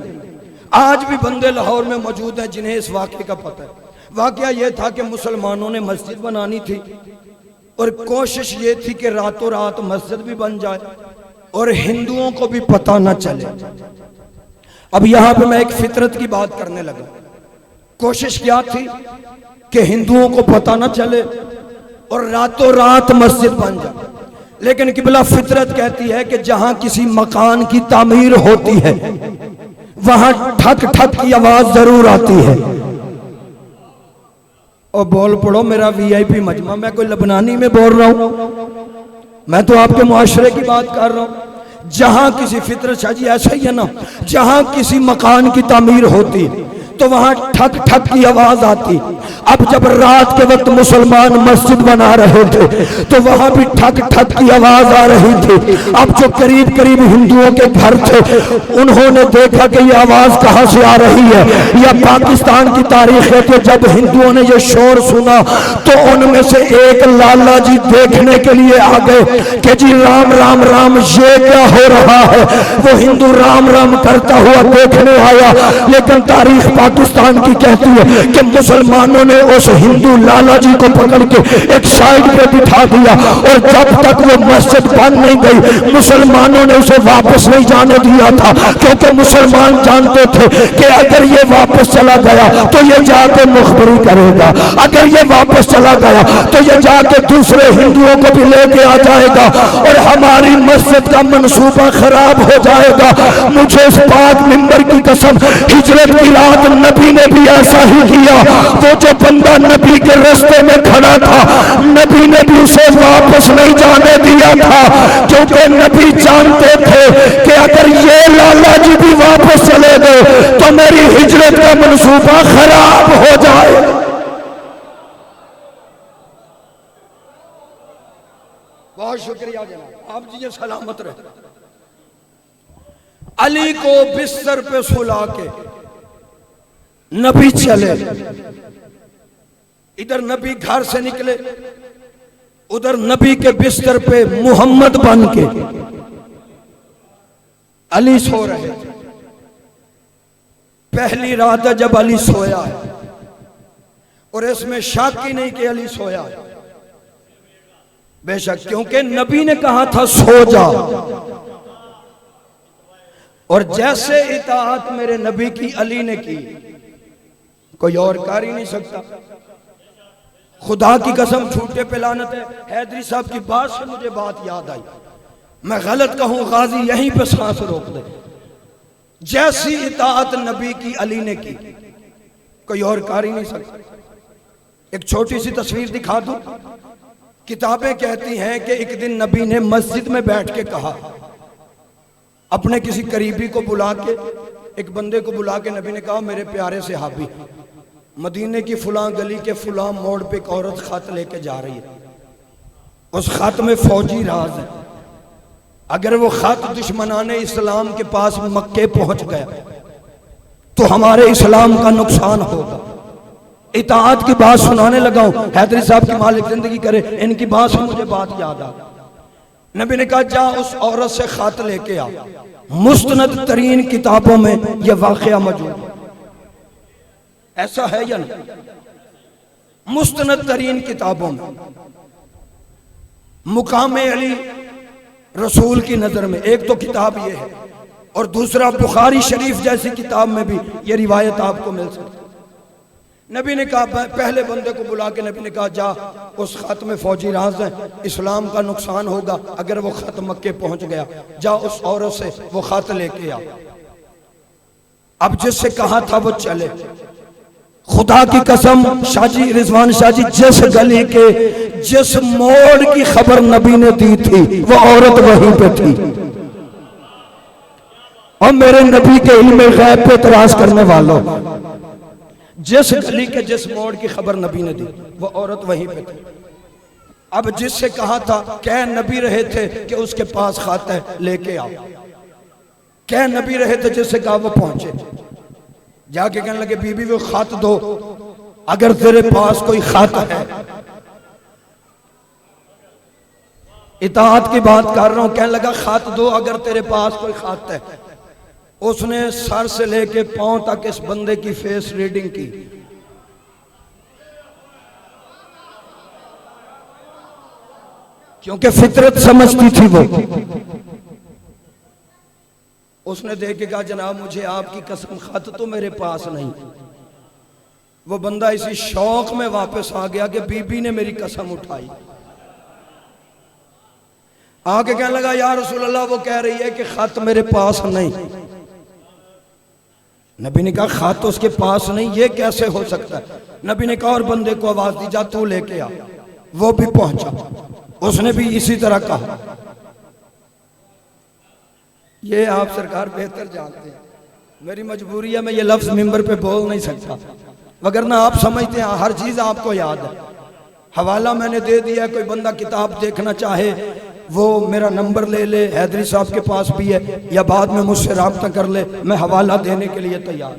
आज भी बंदे लाहौर में मौजूद हैं जिन्हें इस वाक़े का पता है। वाक़या ये था कि मुसलमानों ने मस्जिद बनानी थी, और कोशिश ये थी कि रातों रात मस्जिद भी बन जाए और हिंदुओं को भी पता न चले। अब यहां पे मैं एक फितरत की बात करने लगा। कोशिश क्या थी कि हिंदुओं को पता न चले और रातों रात मस्जिद बन जाए। लेकिन किबला फितरत कहती है कि जहां किसी मकान की तामीर होती है वहां ठक ठक की आवाज जरूर आती है। और बोल पड़ो मेरा वीआईपी मजमा, मैं कोई लबनानी में बोल रहा हूं, मैं तो आपके मुआशरे की बात कर रहा हूं। जहां किसी फितरत शाह जी ऐसा ही है ना, जहां किसी मकान की तामीर होती तो वहां ठक ठक की आवाज आती। अब जब रात के वक्त मुसलमान मस्जिद बना रहे थे तो वहां भी ठक ठक की आवाज आ रही थी। अब जो करीब करीब हिंदुओं के घर थे उन्होंने देखा कि ये आवाज कहां से आ रही है। या पाकिस्तान की तारीख है कि जब हिंदुओं ने ये शोर सुना तो उनमें से एक लाला जी देखने के लिए आ गए कि जी राम राम राम ये क्या हो रहा है। वो हिंदू राम राम करता हुआ देखने आया, लेकिन तारीख पाकिस्तान की कहती है कि मुसलमानों ने उस हिंदू लाला जी को पकड़ के एक साइड पे बिठा दिया, और जब तक वो मस्जिद बन नहीं गई मुसलमानों ने उसे वापस नहीं जाने दिया था, क्योंकि मुसलमान जानते थे कि अगर ये वापस चला गया तो ये जाके मुखबरी करेगा, अगर ये वापस चला गया तो ये जाके दूसरे हिंदुओं को भी लेके आ जाएगा और हमारी मस्जिद का मंसूबा खराब हो जाएगा। मुझे इस पाक मिंबर की कसम, हिजरत की रात नबी ने भी ऐसा ही किया। वो जो बंदा नबी के रास्ते में खड़ा था नबी ने भी उसे वापस नहीं जाने दिया था, क्योंकि नबी जानते थे कि अगर ये लाला जी भी वापस चले गए तो मेरी हिजरत का मंसूबा खराब हो जाए। बहुत शुक्रिया जनाब, आप जी सलामत रहे। अली को बिस्तर पे सुला के नबी चले। इधर नबी घर से निकले, उधर नबी के बिस्तर पे मोहम्मद बन के अली सो रहे थे। पहली रात है जब अली सोया है, और इसमें शक ही नहीं कि अली सोया है। बेशक, क्योंकि नबी ने कहा था सो जा, और जैसे इताअत मेरे नबी की अली ने की, कोई और कर ही नहीं सकता। खुदा की कसम, झूठे पे लानत है। हैदरी साहब की बात से मुझे बात याद आई, मैं गलत कहूं गाजी यहीं पे सांस रोक दे। जैसी इताअत नबी की अली ने की, कोई और कर ही नहीं सकता। एक छोटी सी तस्वीर दिखा दूं। किताबें कहती हैं कि एक दिन नबी ने मस्जिद में बैठ के कहा, अपने किसी करीबी को बुला के, एक बंदे को बुला के नबी ने कहा, मेरे प्यारे सहाबी, मदीने की फुलां गली के फुलां मोड़ पे एक औरत खत लेके जा रही है, उस खत में फौजी राज है, अगर वो खत दुश्मनाने इस्लाम के पास मक्के पहुंच गया तो हमारे इस्लाम का नुकसान होगा। इताअत की बात सुनाने लगा हूं। हैदरी साहब की मालिक जिंदगी करे, इनकी बात से मुझे बात याद आ गई। नबी ने कहा, जा उस औरत से खत लेके आ। मुस्तनद तरीन किताबों में यह वाकया मौजूद है। ऐसा है या नहीं? मुस्तनद तरीन किताबों में मुकाम अली रसूल की नजर में एक तो किताब ये है, और दूसरा बुखारी शरीफ जैसी किताब में भी ये रिवायत आपको मिल सकती है। नबी ने कहा, पहले बंदे को बुला के नबी ने कहा, जा उस खत में फौजी राज है, इस्लाम का नुकसान होगा अगर वो खत मक्के पहुंच गया, जा उस औरत से वो खत लेके आ। अब जिससे कहा था वो चले। खुदा की कसम, शाहजी रिजवान शाहजी, जिस गली के जिस मोड़ की खबर नबी ने दी थी वो औरत वहीं पे थी। और मेरे नबी के इल्म गैब पे इतराज करने वालों, जिस गली के जिस मोड़ की खबर नबी ने दी वो औरत वहीं पे थी। अब जिससे कहा था, कह नबी रहे थे कि उसके पास खत है, लेके आओ। कह नबी रहे थे, जिससे कहा वो पहुंचे। जाके कहने लगे, बीबी वो खत दो, अगर तेरे पास कोई खत है। इताअत की बात कर रहा हूं। कहने लगा, खत दो अगर तेरे पास कोई खत है। उसने सर से लेके पांव तक इस बंदे की फेस रीडिंग की। क्योंकि फितरत समझती थी वो। उसने देख के कहा, जनाब मुझे आपकी कसम, खत तो मेरे पास नहीं। वो बंदा इसी शौक में वापस आ गया कि बीबी ने मेरी कसम उठाई। आके कहने लगा, या रसूल अल्लाह, वो कह रही है कि खत मेरे पास नहीं। नबी ने कहा, खत तो उसके पास नहीं, ये कैसे हो सकता है? नबी ने कहा, और बंदे को आवाज दी, जा तू लेके आ। वो भी पहुंचा, उसने भी इसी तरह कहा। ये आप सरकार बेहतर जानते हैं, मेरी मजबूरी है, मैं ये लफ्ज मिंबर पे बोल नहीं सकता, वगरना आप समझते हैं हर चीज आपको याद है। हवाला मैंने दे दिया, कोई बंदा किताब देखना चाहे वो मेरा नंबर ले ले, हैदरी साहब के पास भी है, या बाद में मुझसे राब्ता कर ले, मैं हवाला देने के लिए तैयार।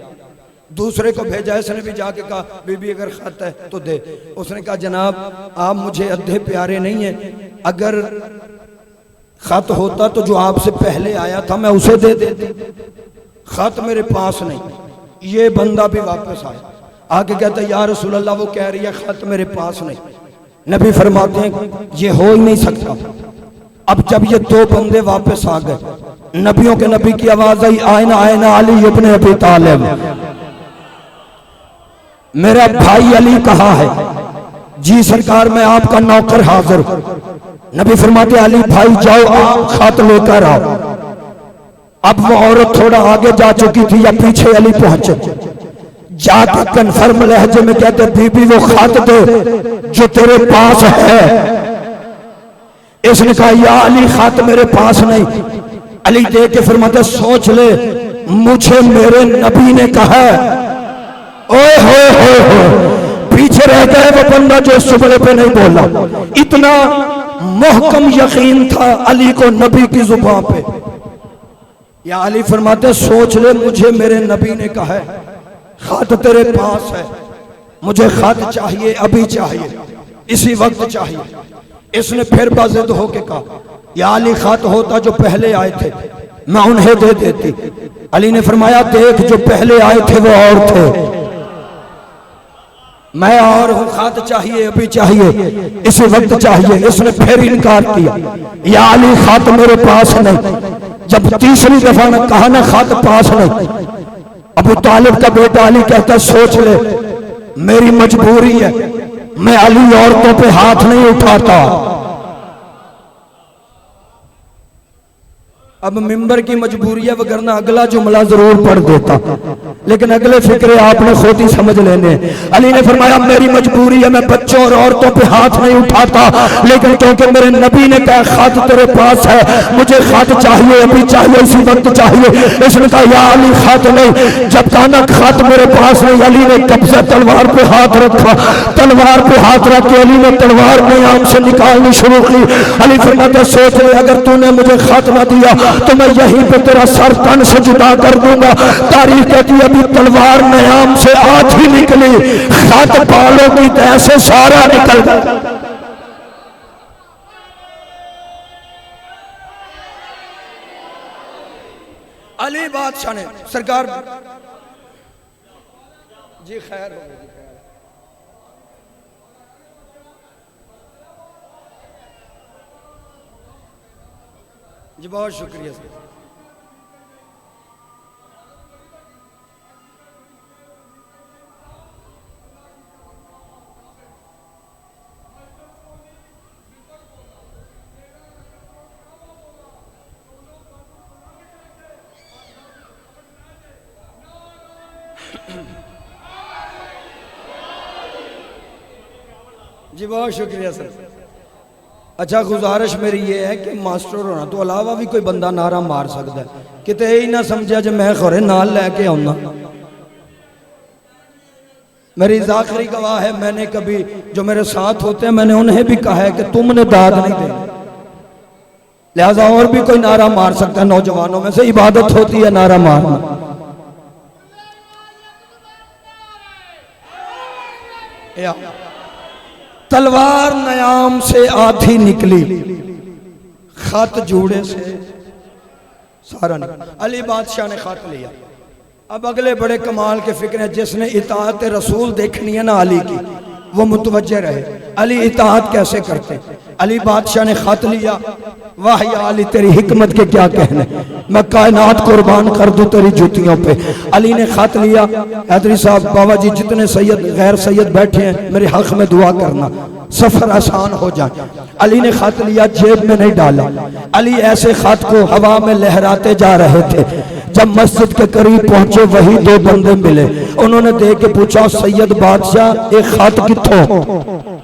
दूसरे को भेजा, इसने भी जाके कहा, बीबी अगर खत है तो दे। उसने कहा, जनाब आप मुझे अद्धे प्यारे नहीं है, अगर खत होता तो जो आपसे पहले आया था मैं उसे दे देती, खत मेरे पास नहीं। ये बंदा भी वापस आया, आके कहता, या रसूल अल्लाह, वो कह रही है खत मेरे पास नहीं। नबी फरमाते हैं, ये हो ही नहीं सकता। अब जब ये दो बंदे वापस आ गए, नबियों के नबी की आवाज आई, आयना आयना अली इब्ने अबी तालिब, मेरा भाई अली कहाँ है? जी सरकार, मैं आपका नौकर हाजिर। नबी फरमाते, अली भाई जाओ, आप खत लेकर आओ। अब वो औरत थोड़ा आगे जा चुकी थी या पीछे अली पहुंचे, जाकर कन्फर्म लहजे में कहते, बीबी वो खत दे जो तेरे पास है। इसने कहा, या अली खत मेरे पास नहीं। अली दे के फरमाते, सोच ले, मुझे मेरे नबी ने कहा। ओए हो, पीछे रह गए वो बंदा जो सुबह पे नहीं बोला। इतना मुहकम यकीन था अली को नबी की जुबान पे। या अली फरमाते, सोच ले, मुझे मेरे नबी ने कहा है खत तेरे पास है, मुझे खत चाहिए, अभी चाहिए, इसी वक्त चाहिए। इसने फिर बाजिद होके कहा, या अली खत होता जो पहले आए थे मैं उन्हें दे देती, अली ने फरमाया देख जो पहले आए थे वो और थे, मैं और हूं, खात चाहिए अभी चाहिए, इसी वक्त चाहिए। इसने फिर इनकार किया, या अली खात मेरे पास नहीं। जब तीसरी दफा ने कहा ना खात पास नहीं, अबू तालिब का बेटा अली कहता सोच ले मेरी मजबूरी है, मैं अली औरतों पे हाथ नहीं उठाता। अब मिंबर की मजबूरी है, वगरना अगला जुमला जरूर पढ़ देता, लेकिन अगले फिक्रे आपने खुद ही समझ लेने। अली ने फरमाया मेरी मजबूरी है, मैं बच्चों और औरतों पे हाथ नहीं उठाता, लेकिन क्योंकि मेरे नबी ने कहा खात तेरे पास है, मुझे खात चाहिए अभी चाहिए, इसी वक्त चाहिए। इसने कहा या अली खात नहीं। जब कहा ना खात मेरे पास नहीं, अली ने कब्जा तलवार पे हाथ रखा, तलवार पे हाथ रख के अली ने तलवार में आम से निकालनी शुरू की। अली फरमाते सोच ले अगर तूने मुझे खात ना दिया तो मैं यहीं पे तेरा सर तन से जुदा कर दूंगा। तारीख कहती अभी तलवार नयाम से आज ही निकली, खात बालों की तह से सारा निकल गया। अली बादशाह ने सरकार जी खैर हो जी, बहुत शुक्रिया सर। जी बहुत शुक्रिया सर। अच्छा गुजारिश मेरी ये है कि मास्टर होना तो अलावा भी कोई बंदा नारा मार सकता है, किते ही ना समझा जो मैं खोरे नाल लैके आऊना। मेरी आखिरी गवाह है, मैंने कभी जो मेरे साथ होते हैं मैंने उन्हें भी कहा है कि तुमने दाद नहीं देना, लिहाजा और भी कोई नारा मार सकता है। नौजवानों में से इबादत होती है नारा मारना। तलवार नयाम से आधी निकली, खत जूड़े से सारा निकला। अली बादशाह ने खत लिया। अब अगले बड़े कमाल के फिक्र है, जिसने इताअत रसूल देखनी है ना अली की, वो मुतवज्जे रहे अली इताअत कैसे करते। अली बादशाह ने खत लिया, वाह या अली तेरी हिकमत के क्या कहने, मैं कायनात कुर्बान कर दूं तेरी जूतियों पे। अली ने खत लिया, हैदरी साहब बाबा जी जितने सैयद गैर सैयद बैठे हैं मेरे हक में दुआ करना, सफर आसान हो जाए। अली ने खत लिया, जेब में नहीं डाला। अली ऐसे खत को हवा में लहराते जा रहे थे। जब मस्जिद के करीब पहुंचे वही दो बंदे मिले, उन्होंने देख के पूछा सैयद बादशाह एक खत किथों।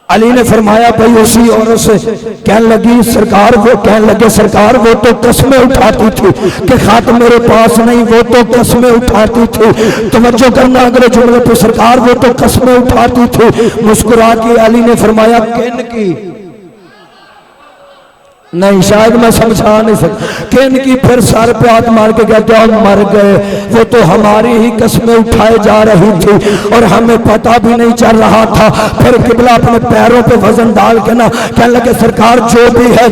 अली ने फरमाया भाई उसी औरत से। कहने लगी सरकार, वो कहने लगे सरकार वो तो कस्में उठाती थी कि खात मेरे पास नहीं, वो तो कस्में उठाती थी। तवज्जो करना अगले जुमले पे, सरकार वो तो कस्में उठाती थी। मुस्कुरा के अली ने फरमाया किन की, नहीं शायद मैं समझा नहीं सकता, किन की। फिर सर पे हाथ मार के कहते हैं मर गए, वो तो हमारी ही कस्में उठाए जा रही थी और हमें पता भी नहीं चल रहा था। फिर किबला अपने पैरों पे वजन डाल के ना कहने लगे सरकार जो भी है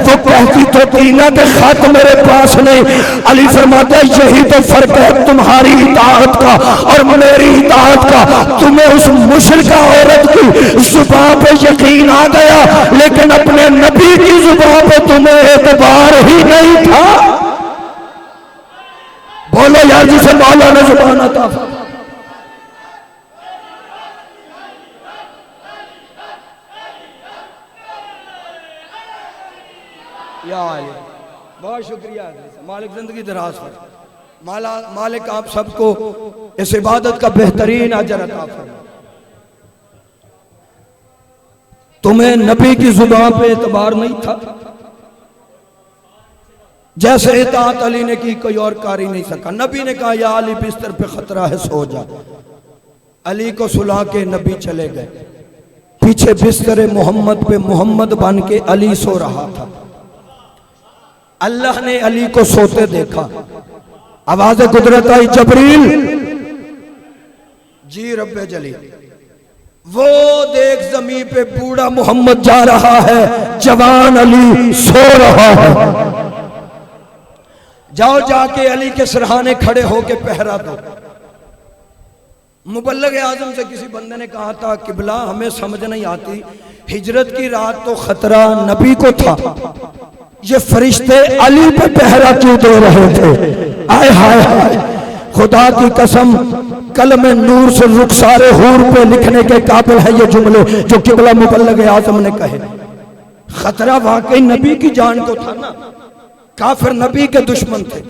वो कहती तो तीना के खत मेरे पास नहीं। अली फरमाते यही तो फर्क है तुम्हारी इताअत का और मेरी इताअत का। तुम्हें उस मुशरिका औरत की जुबान पे यकीन आ गया, लेकिन अपने नबी की जुबान पे तुम्हें एतबार ही नहीं था। बोलो यार जिसे मौला ने जुबान अता यार। बहुत शुक्रिया मालिक, जिंदगी दराज फरमाए। मालिक आप सबको इस इबादत का बेहतरीन अजर अता फरमाए। तुम्हें नबी की जुबान पे एतबार नहीं था, जैसे इताअत अली ने की कोई और कर ही नहीं सका। नबी ने कहा या अली बिस्तर पे खतरा है सो जा। अली को सुला के नबी चले गए। पीछे बिस्तर मोहम्मद पे मोहम्मद बन के अली सो रहा था। अल्लाह ने अली को सोते देखा, आवाज कुदरत आई जबरील जी रब्बे जली। वो देख जमीन पे बूढ़ा मोहम्मद जा रहा है, जवान अली सो रहा है। जाओ जाके अली के सरहाने खड़े होके पहरा दो। मुबल्लग आजम से किसी बंदे ने कहा था, किबला हमें समझ नहीं आती, हिजरत की रात तो खतरा नबी को था, ये फरिश्ते अली पे पहरा क्यों दे रहे थे? आय हाय हाय, खुदा की कसम कलम नूर से रुखसारे हूर पे लिखने के काबिल है ये जुमले जो किबला मुबल्लग आजम ने कहे। खतरा वाकई नबी की जान को था ना, काफिर नबी के दुश्मन थे।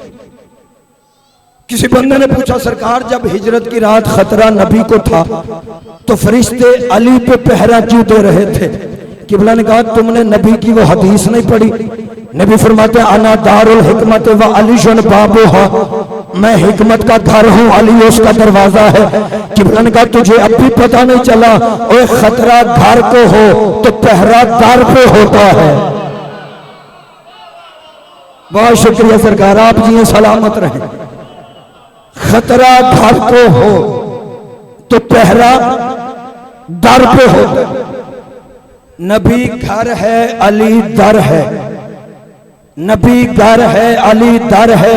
किसी बंदे ने पूछा, सरकार जब हिजरत की रात खतरा नबी को था तो फरिश्ते अली पे पहरा क्यों दे रहे थे? किबला ने कहा, तुमने नबी की वो हदीस नहीं पढ़ी? नबी फरमाते अना दारुल हिकमत व अली शुन बाबूहा, मैं हिकमत का घर हूँ, अली उसका दरवाजा है। किबला ने कहा, तुझे अब भी पता नहीं चला? ओए खतरा घर को हो तो पहरा दर पे होता है। बहुत शुक्रिया सरकार, आप जी सलामत रहें। खतरा घर को हो तो पहरा दर पे होता है। नबी घर है, अली दर है। नबी घर है, अली दर है,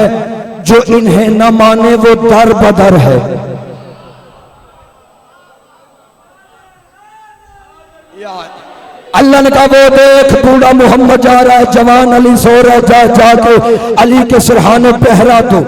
जो इन्हें न माने वो दर बदर है। अल्लाह ने कहा, वो देख बूढ़ा मोहम्मद जा रहा है, जवान अली सो रहा है, जा जाके अली के सिरहाने पहरा दो।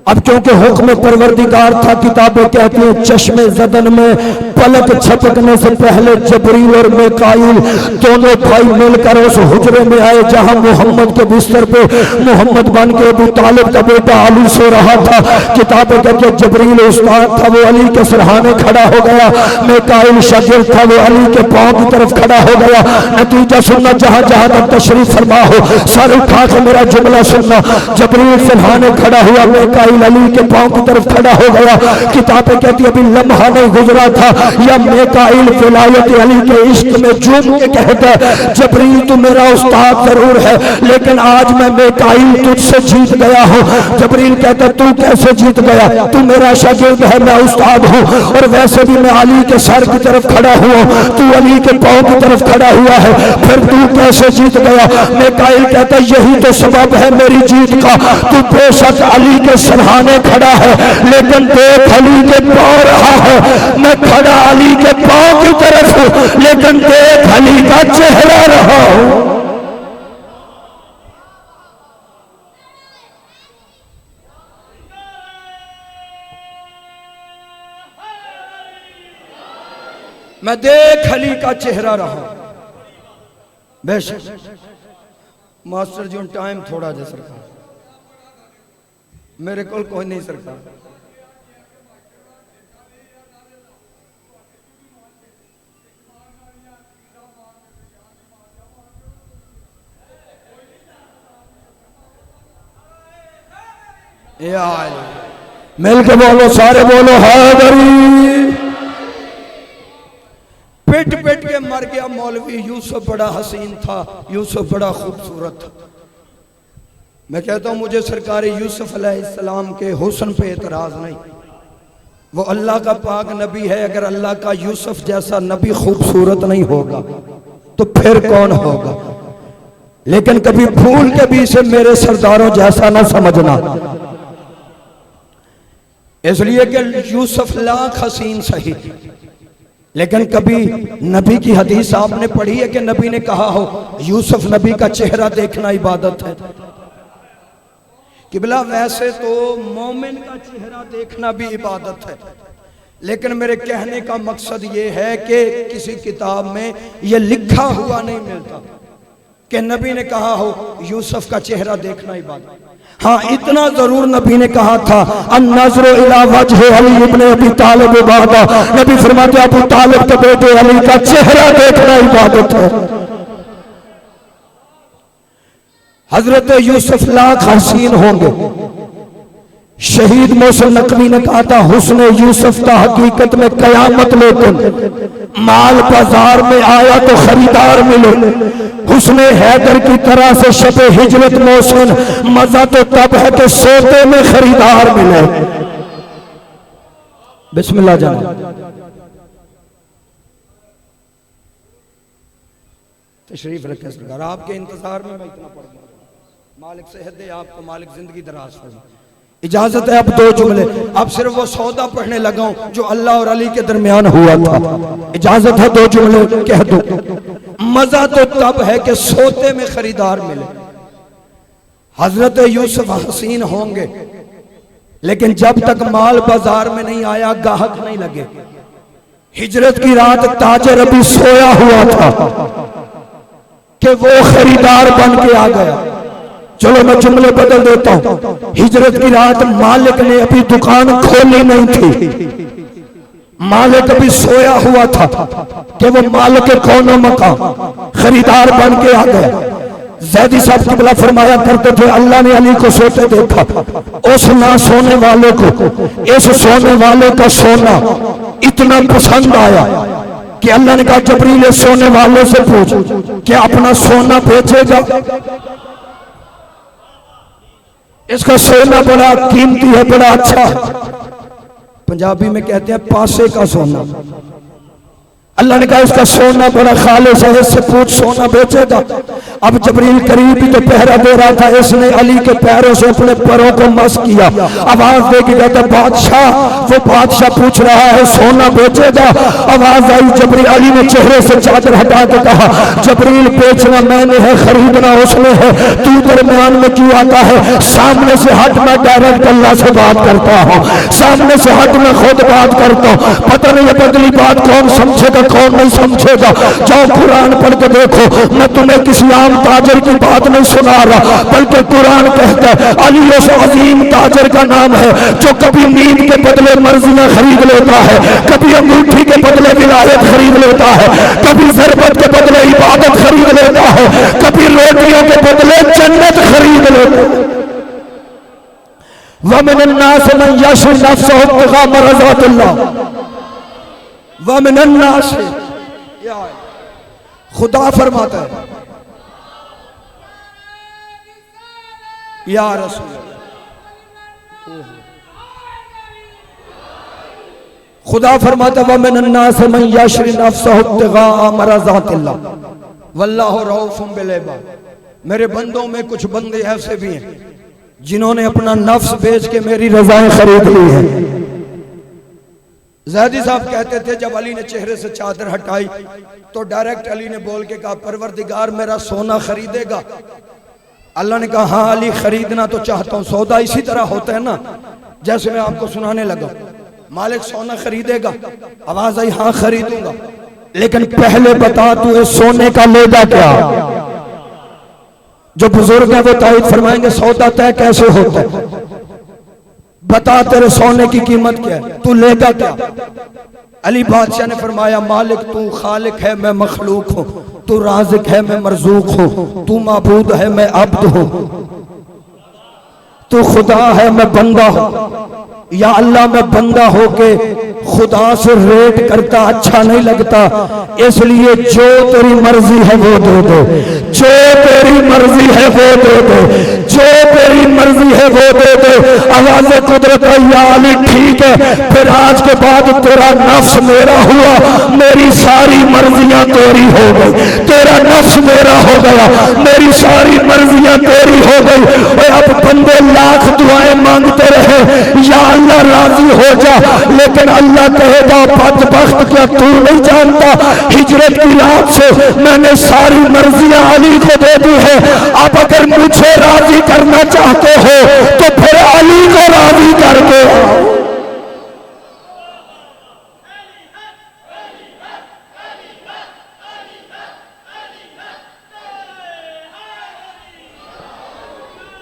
अब क्योंकि हुक्म परवरदिगार था, किताबें कहती हैं चश्मे जदन में पलक छपकने से पहले जबरील और मिकाईल दोनों भाई मिलकर उस हुजरे में आए जहां मोहम्मद के बिस्तर पे मोहम्मद बन के अबू तालिब का बेटा अली सो रहा था। किताबें कहती हैं जबरील उस्ताद था, वो अली के सिरहाने खड़ा हो गया। मिकाईल शागिर्द था, वो अली के पांव की तरफ खड़ा हो गया। नतीजा सुनना, जहां जहां तक तशरीफ फरमा हो सर उठा के मेरा जुमला सुनना। जबरील सिरहाने खड़ा हुआ, मिकाईल अली के पांव की तरफ खड़ा हो गया। किताबें कहती अभी लम्हा नहीं गुजरा था या मिकाईल विलायत अली के इश्क में झूम के कहता, जबरील तू मेरा उस्ताद जरूर है लेकिन आज मैं मिकाईल तुझसे जीत गया हूँ। जबरील कहता, तू कैसे जीत गया? तू मेरा शागिर्द है, मैं उस्ताद हूँ, और वैसे भी मैं अली के सर की तरफ खड़ा हुआ, तू अली के पांव की तरफ खड़ा हुआ है, फिर तू कैसे जीत गया? मिकाईल कहता, यही तो सबब है मेरी जीत का। तू बेशक अली के सरहाने खड़ा है लेकिन देख अली के पांव रहा है। मैं खड़ा अली के पांव की तरफ हूं लेकिन देख अली का चेहरा रहा हूं। मैं देख अली का चेहरा रहा। बेशक मास्टर जी टाइम थोड़ा जा सरकार, मेरे को कोई नहीं सरकार। मिल के बोलो, सारे बोलो हैदरी। पिट पिट के मर गया मौलवी यूसुफ, बड़ा हसीन था यूसुफ, बड़ा खूबसूरत था। मैं कहता हूं मुझे सरकार यूसुफ अलैहिस्सलाम के हुस्न पे एतराज नहीं, वो अल्लाह का पाक नबी है। अगर अल्लाह का यूसुफ जैसा नबी खूबसूरत नहीं होगा तो फिर कौन होगा? लेकिन कभी भूल के भी इसे मेरे सरदारों जैसा ना समझना, इसलिए कि यूसुफ लाख हसीन सही, लेकिन कभी नबी की हदीस आपने पढ़ी है कि नबी ने कहा हो यूसुफ नबी का चेहरा देखना इबादत है? किबला वैसे तो मोमिन का चेहरा देखना भी इबादत है, लेकिन मेरे कहने का मकसद ये है कि किसी किताब में ये लिखा हुआ नहीं मिलता कि नबी ने कहा हो यूसुफ का चेहरा देखना इबादत। हाँ, इतना जरूर नबी ने कहा था, अन्नज़्रु इला वज्हि अली इब्न अबी तालिब इबादा। नबी फरमाते अबू तालिब के बेटे अली का चेहरा देखना इबादत है। हजरत यूसुफ लाख हसीन होंगे। शहीद मोहसिन नकवी ने कहा था, हुस्न यूसुफ का हकीकत में कयामत लेकिन माल बाजार में आया तो खरीदार मिले। हुस्न हैदर की तरह से शबे हिजरत मोहसिन मजा तो तब है कि सोते में खरीदार मिले। बिस्मिल्लाह जाना तशरीफ रखे सरकार, आपके इंतजार में मैं इतना पढ़ दूंगा। मालिक सेहत दे आपको, मालिक जिंदगी दराज फरमाए। इजाजत है अब दो जुमले, अब सिर्फ वो सौदा पढ़ने लगा हूं जो अल्लाह और अली के दरमियान हुआ था। इजाजत है दो जुमले कह दो। मजा तो तब है कि सोते में खरीदार मिले। हजरत यूसुफ हसीन होंगे, लेकिन जब तक माल बाजार में नहीं आया गाहक नहीं लगे। हिजरत की रात ताजर अभी सोया हुआ था कि वो खरीदार बन के आ गया। चलो मैं जुमले बदल देता हूं। हिजरत की रात मालिक ने अभी दुकान खोली नहीं थी, मालिक अभी सोया हुआ था कि वो मालिक के कौनो मकाम खरीदार बन के आ गया। ज़ैदी साहब क़िबला फरमाया करते थे, अल्लाह ने अली को सोते देखा, उस ना सोने वाले को इस सोने वाले का सोना इतना पसंद आया कि अल्लाह ने कहा जबरील सोने वाले से पूछ कि अपना सोना बेचेगा, इसका सोना बड़ा कीमती है, बड़ा अच्छा। पंजाबी में कहते हैं पासे का सोना। अल्लाह ने कहा इसका सोना बड़ा खालिस है, इससे पूछ सोना बेचेगा। अब जबरील करीब ही तो पहरा दे रहा था, इसने अली के पैरों से अपने पैरों को मस किया। आवाज दे के कहता बादशाह, वो बादशाह पूछ रहा है सोना बेचेगा। आवाज आई, जबरील अली ने चेहरे से चादर हटा के कहा जबरील बेचना मैंने है, खरीदना उसने है, तू दरमियान में क्यों आता है? सामने से हट, मैं डायरेक्ट अल्लाह से बात करता हूँ, सामने से हट, मैं खुद बात करता हूँ। पता नहीं ये बदली बात कौन समझेगा कौन नहीं समझेगा। जाओ कुरान पढ़ के देखो, मैं तुम्हें किसी आम ताजर की बात नहीं सुना रहा, बल्कि कुरान कहता है अली उस अजीम ताजर का नाम है जो कभी नींद के बदले मर्जियां खरीद लेता है, कभी अंगूठी के बदले विलायत खरीद लेता है, कभी ज़रबत के बदले इबादत खरीद लेता है, कभी रोटियों के बदले जन्नत खरीद लेता है। वमिन नास मन यशरी नफ्सहु इब्तिगा मरज़ातिल्लाह वमिन अन्नास, खुदा फरमाता है या रसूल, खुदा फरमाता वमिन अन्नास मन यशरी नफ्सहु इब्तिगा मरज़ातिल्लाह वल्लाहु रऊफुम बिल इबाद। मेरे बंदों में कुछ बंदे ऐसे भी हैं जिन्होंने अपना नफ्स बेच के मेरी रज़ाएं खरीद ली है। ज़ैदी साहब कहते थे जब अली ने चेहरे से चादर हटाई तो डायरेक्ट अली ने बोल के कहा परवरदिगार मेरा सोना खरीदेगा? अल्लाह ने कहा हाँ अली खरीदना तो चाहता हूँ। सौदा इसी तरह होता है ना, जैसे मैं आपको सुनाने लगा, मालिक सोना खरीदेगा, आवाज आई हाँ खरीदूंगा, लेकिन पहले बता तू इस सोने का लेगा क्या? जो बुजुर्ग है वो तारीफ फरमाएंगे सौदा तय कैसे होता है, बता तेरे सोने की कीमत क्या है, तू लेगा क्या? अली बादशाह ने फरमाया मालिक तू खालिक है मैं मखलूक हूं, तू राज़िक है मैं मरज़ूक हूं, तू माबूद है मैं अब्द हूं, तू खुदा है मैं बंदा हूं। या अल्लाह मैं बंदा होके खुदा से रेट करता अच्छा नहीं लगता, इसलिए जो तेरी मर्जी है वो दे दो, जो तेरी मर्जी है वो दे दो, जो तेरी मर्जी है वो दे दो। आवाज़ कुदरत या अली ठीक है, फिर आज के बाद तेरा नफ्स मेरा हुआ, मेरी सारी मर्जियां तेरी हो गई, तेरा नफ्स मेरा हो गया, मेरी सारी मर्जियां तेरी हो गई। अब बंदे लाख दुआएं मांगते रहे या अल्लाह राजी हो जा, लेकिन अल्लाह कहेगा बदबख्त क्या तू नहीं जानता हिजरत की रात से मैंने सारी मर्जियां अली को दे दी है। अब अगर मुझे राजी करना चाहते हो तो फिर अली को राजी करके आओ।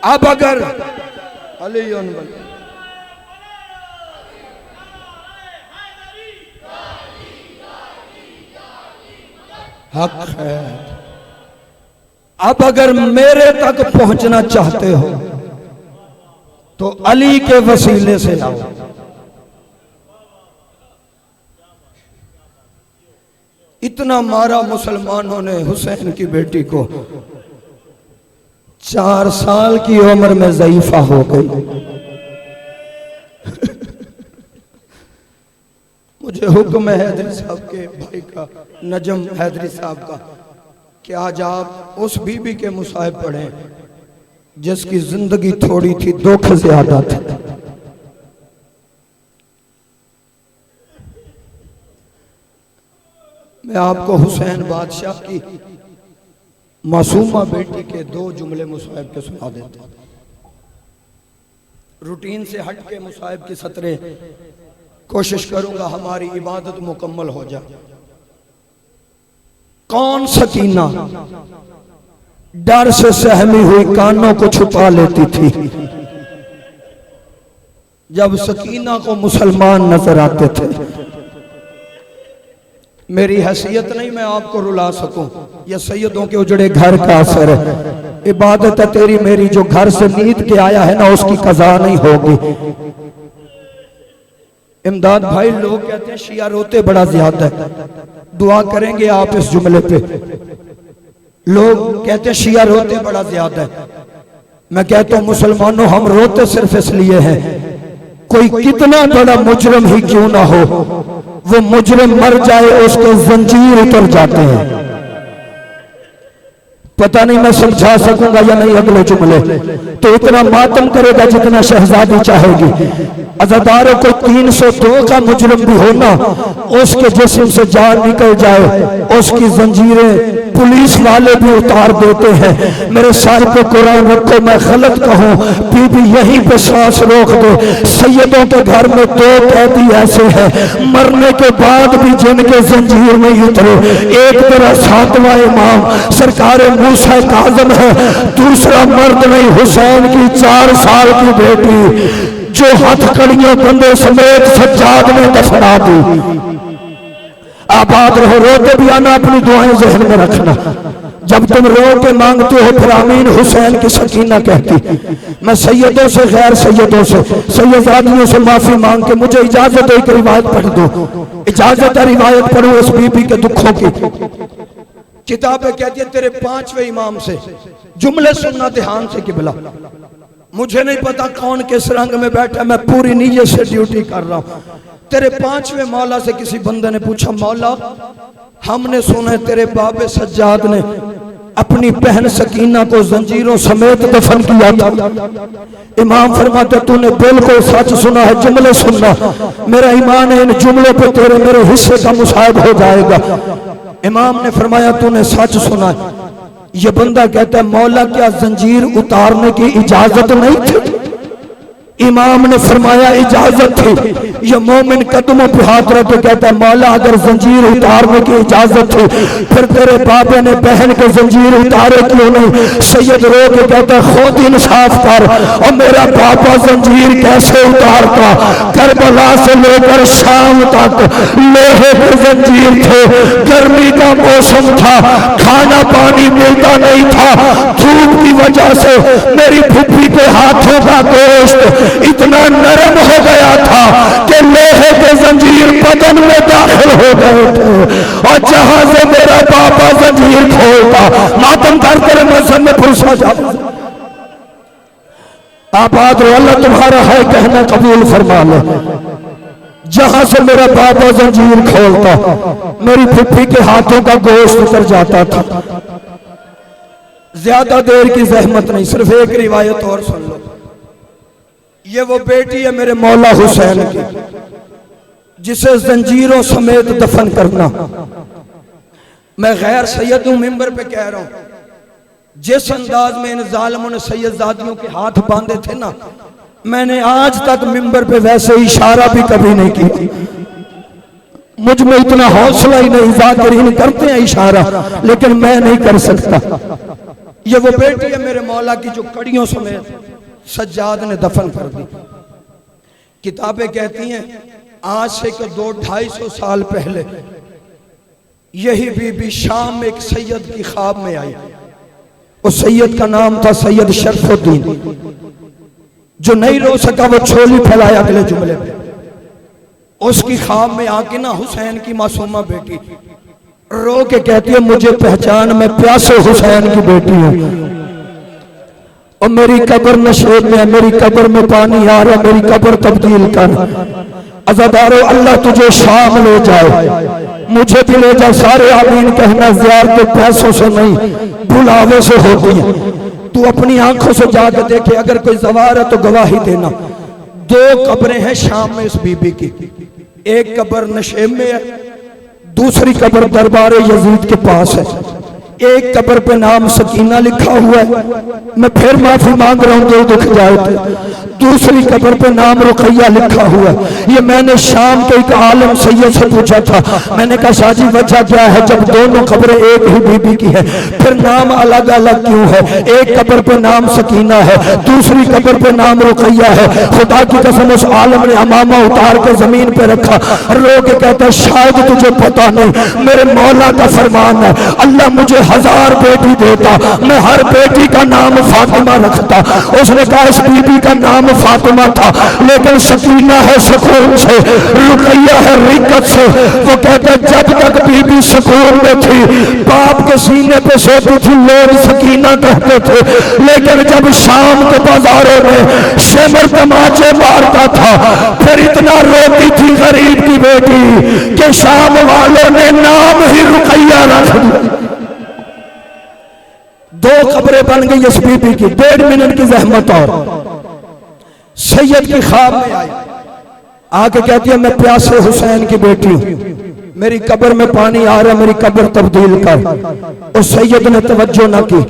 अब अगर अली हक है, अब अगर मेरे तक पहुंचना चाहते हो तो अली के वसीले से आओ। इतना मारा मुसलमानों ने हुसैन की बेटी को, 4 साल की उम्र में ज़ईफा हो गई। मुझे हुक्म है हैदरी साहब के भाई का, नजम हैदरी साहब का, कि आज आप उस बीबी के मुसाहिब पढ़ें जिसकी जिंदगी थोड़ी थी दुख ज्यादा थे। मैं आपको हुसैन बादशाह की मासूमा बेटी के 2 जुमले मुसाहिब के सुना देता हूं। रूटीन से हट के मुसाहिब की सतरें कोशिश करूंगा हमारी इबादत मुकम्मल हो जाए। कौन सकीना डर से सहमी हुई कानों को छुपा लेती थी, जब सकीना को मुसलमान नजर आते थे। मेरी हैसियत नहीं मैं आपको रुला सकूं, यह सैयदों के उजड़े घर का असर है। इबादत है तेरी मेरी, जो घर से नींद के आया है ना उसकी कज़ा नहीं होगी। इमदाद भाई, लोग कहते हैं शिया रोते बड़ा ज्यादा है, दुआ करेंगे आप इस जुमले पे। लोग कहते हैं शिया रोते बड़ा ज्यादा है, मैं कहता हूं मुसलमानों हम रोते सिर्फ इसलिए हैं, कोई कितना बड़ा मुजरिम ही क्यों ना हो, वो मुजरिम मर जाए उसके जंजीर उतर जाते हैं। पता नहीं मैं समझा सकूंगा या नहीं अगले जुमले। तो इतना मातम करेगा जितना शहजादी चाहेगी। अज़ादारों को 302 का मुजरिम भी हो ना, उसके जिस्म से जान निकल जाए, उसकी जंजीरें पुलिस वाले भी उतार देते हैं। मेरे सर पे कुरान रखो, मैं गलत कहूं बीबी यहीं पे सांस रोक दे। सैयदों के घर में 2 कैदी ऐसे हैं मरने के बाद भी जिनके जंजीर नहीं उतरे। एक तेरा 7वां इमाम सरकार मूसा काज़म है, दूसरा मर्द नहीं हुसैन की 4 साल की बेटी जो हथकड़ियों बंदे समेत सज्जाद ने दफना दी। आबाद रहो, रोते भी आना, अपनी दुआएं जहन में रखना। जब तुम रो के मांगते हो फिर आमीन हुसैन की सकीना कहती। मैं सैयदों से गैर सैयदों से सैयदादियों से माफी मांग के मुझे इजाजत है, एक रिवायत पढ़ दो। इजाजत है रिवायत पढ़ो इस बीबी के दुखों की। किताबें कहती है तेरे 5वें इमाम से जुमले सुनना ध्यान से किबला। मुझे नहीं पता कौन किस रंग में बैठा, मैं पूरी नीयत से ड्यूटी कर रहा हूं। तेरे 5वें मौला से किसी बंदे ने पूछा, मौला हमने सुना है तेरे बाबे सज्जाद ने अपनी बहन सकीना को जंजीरों समेत दफन किया था। इमाम फरमाते तूने बिल्कुल सच सुना है, जुमले सुनना। मेरा ईमान है इन जुमलों पे तेरे मेरे हिस्से का मुसाहिब हो जाएगा। इमाम ने फरमाया तूने सच सुना है। ये बंदा कहता है मौला क्या जंजीर उतारने की इजाजत नहीं थी? इमाम ने फरमाया इजाजत थी। ये मोमिन कदमों पे हाथ रख के कहता है मौला अगर जंजीर उतारने की इजाजत थी फिर तेरे बाबे ने बहन के जंजीर उतारे क्यों नहीं? सैयद रो के कहता है खुद इंसाफ कर, और मेरा बाबा जंजीर कैसे उतारता? करबला से लेकर शाम तक लोहे के जंजीर थे, गर्मी का मौसम था, खाना पानी मिलता नहीं था, धूप की वजह से मेरी फुफी के हाथों का गोश्त इतना नरम हो गया था कि लोहे के जंजीर बदन में दाखिल हो गए थे, और जहां से मेरा बाबा जंजीर खोलता मातम करते मजहब में पुरुषा जाता। आबाद अल्लाह तुम्हारा है कहना कबूल फरमा ले। जहां से मेरा बाबा जंजीर खोलता मेरी फुफी के हाथों का गोश्त उतर जाता था। ज्यादा देर की जहमत नहीं, सिर्फ एक रिवायत और सुन लो। ये वो बेटी है मेरे मौला हुसैन की जिसे जंजीरों समेत दफन करना। मैं गैर सैयद हूं, मिंबर पे कह रहा हूं। जिस अंदाज में इन जालिमों ने सैयदादियों के हाथ बांधे थे ना, मैंने आज तक मिंबर पे वैसे इशारा भी कभी नहीं की। मुझ में इतना हौसला ही नहीं, जाकिरीन करते हैं इशारा लेकिन मैं नहीं कर सकता। ये वो बेटी है मेरे मौला की जो कड़ियों समेत सज्जाद ने दफन कर दी। किताबें कहती हैं आज से 200-250 साल पहले यही बीबी शाम में एक सैयद की ख्वाब में आई। उस सैयद का नाम था सैयद शरफुद्दीन। जो नहीं रो सका वो छोली फैलाया अगले जुमले पे। उसकी ख्वाब में आके ना हुसैन की मासूमा बेटी रो के कहती है मुझे पहचान, मैं प्यासे हुसैन की बेटी हूं और मेरी कब्र नशेब में है, मेरी कब्र में पानी आ रहा, मेरी कब्र तब्दील कर। अज़ादारो अल्लाह तुझे शाम ले जाए, मुझे भी ले जाए। सारे आमीन कहना। ज़ियारत पैसों से नहीं बुलावे से होती है। तू अपनी आंखों से जाकर देखे, अगर कोई सवार है तो गवाही देना। 2 कब्रें हैं शाम में इस बीबी की, एक कब्र नशेब में है, दूसरी कब्र दरबार यजीद के पास है। एक कब्र पे नाम सकीना लिखा हुआ है, मैं फिर माफी मांग रहा हूं दिल दुख जाए थे। दूसरी कब्र पे नाम रुकैया लिखा हुआ है। ये मैंने शाम के एक आलम सैयद से पूछा था, मैंने कहा शाजी वजह क्या है, जब दोनों कब्रें एक ही बीबी की है फिर नाम अलग अलग क्यों है? एक कब्र पे नाम सकीना है, दूसरी कब्र पे नाम रुकैया है। खुदा की कसम उस आलम ने अमामा उतार के जमीन पे रखा, रो के कहता है शायद तुझे पता नहीं, मेरे मौला का फरमान है, अल्लाह मुझे 1000 बेटी देता, मैं हर बेटी का नाम फातिमा रखता। उसने कहा इस बीबी का नाम फातिमा था, लेकिन सकीना है सुकून से, रुकैया है रिक्कत से। वो कहता जब तक बीबी सुकून में थी, बाप के सीने पे सोती थी, लोग सकीना कहते थे, लेकिन जब शाम के बाजारों में शेमर तमाचे मारता था, फिर इतना रोती थी गरीब की बेटी कि शाम वालों ने नाम ही रुकैया रख दिया। 2 कब्रें बन गई इस बीबी की, 1.5 मिनट की जहमत। और सैयद की ख्वाब में आई, आके कहती है मैं प्यासे हुसैन की बेटी हूं, मेरी कब्र में पानी आ रहा है, मेरी कब्र तब्दील कर। उस सैयद ने तवज्जो ना की।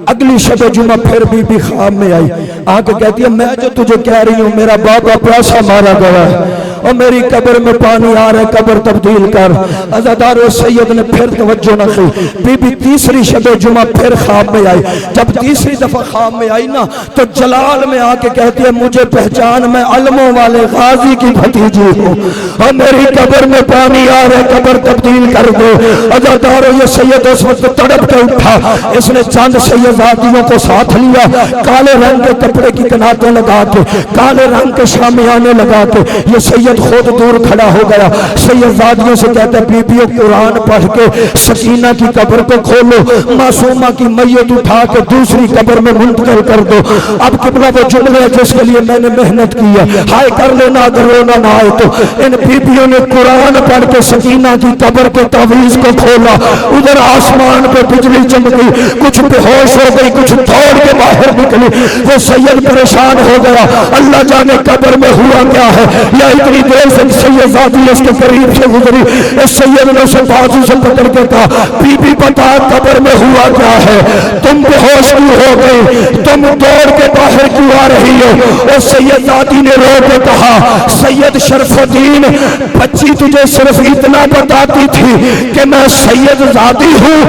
अगली शब जुमा फिर बीबी ख्वाब में आई, आके कहती है मैं जो तुझे कह रही हूं, मेरा बाबा प्यासा मारा गया है और मेरी कब्र में पानी आ रहा है, कब्र तब्दील कर। अज़ादारो सैयद ने फिर तवज्जो न की। बीबी तीसरी शब जुमा फिर ख्वाब में आई। जब तीसरी दफा ख्वाब में आई ना, तो जलाल में आके कहती है मुझे पहचान, मैं अलमों वाले गाजी की भतीजी हूँ और मेरी कब्र में पानी आ रहा है, कब्र तब्दील कर दो। अज़ादारो ये सैयद उस वक्त तड़प के उठा, इसने चंद सैयदातियों को साथ लिया, काले रंग के कपड़े की कनातें लगा के, काले रंग के शामियाने लगा के ये सैयद खुद दूर खड़ा हो गया। सैयदादियों से कहता है बीबियों कुरान पढ़ के सकीना की कब्र को खोलो, मासूमा की मैयत उठा के दूसरी कब्र में मुंतकिल कर दो। अब किबला वो जुमले है जिसके लिए मैंने मेहनत की है, हाय कर लेना अगर रोना ना आए तो। इन बीबियों ने कुरान पढ़ के सकीना की कब्र के तावीज को खोला। उधर आसमान पे बिजली चमकी, कुछ बेहोश हो गई, कुछ दौड़ के बाहर निकली। वो सैयद परेशान हो गया, अल्लाह जाने कब्र में हुआ क्या है, या इतनी देर से सैयदादी उसके करीब से गुजरी। इस सैयद ने उसे बाजू से पकड़ के कहा बीबी बता कब्र में हुआ क्या है, तुम बेहोश क्यों हो गई, तुम दौड़ के बाहर क्यों आ रही हो? उस सैयदादी ने रो के कहा सैयद शरफुद्दीन, बच्ची तुझे सिर्फ इतना बताती थी कि मैं सैयदजादी हूँ,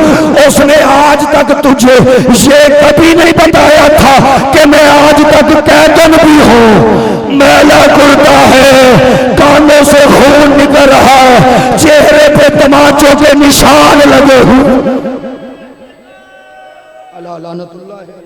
उसने आज तक तुझे ये कभी नहीं बताया था कि मैं आज तक कैदन भी हूँ। मैला कुर्ता है, कानों से खून निकल रहा है, चेहरे पे तमाचों के निशान लगे हुए। अल्लाह लानतुल्लाह है।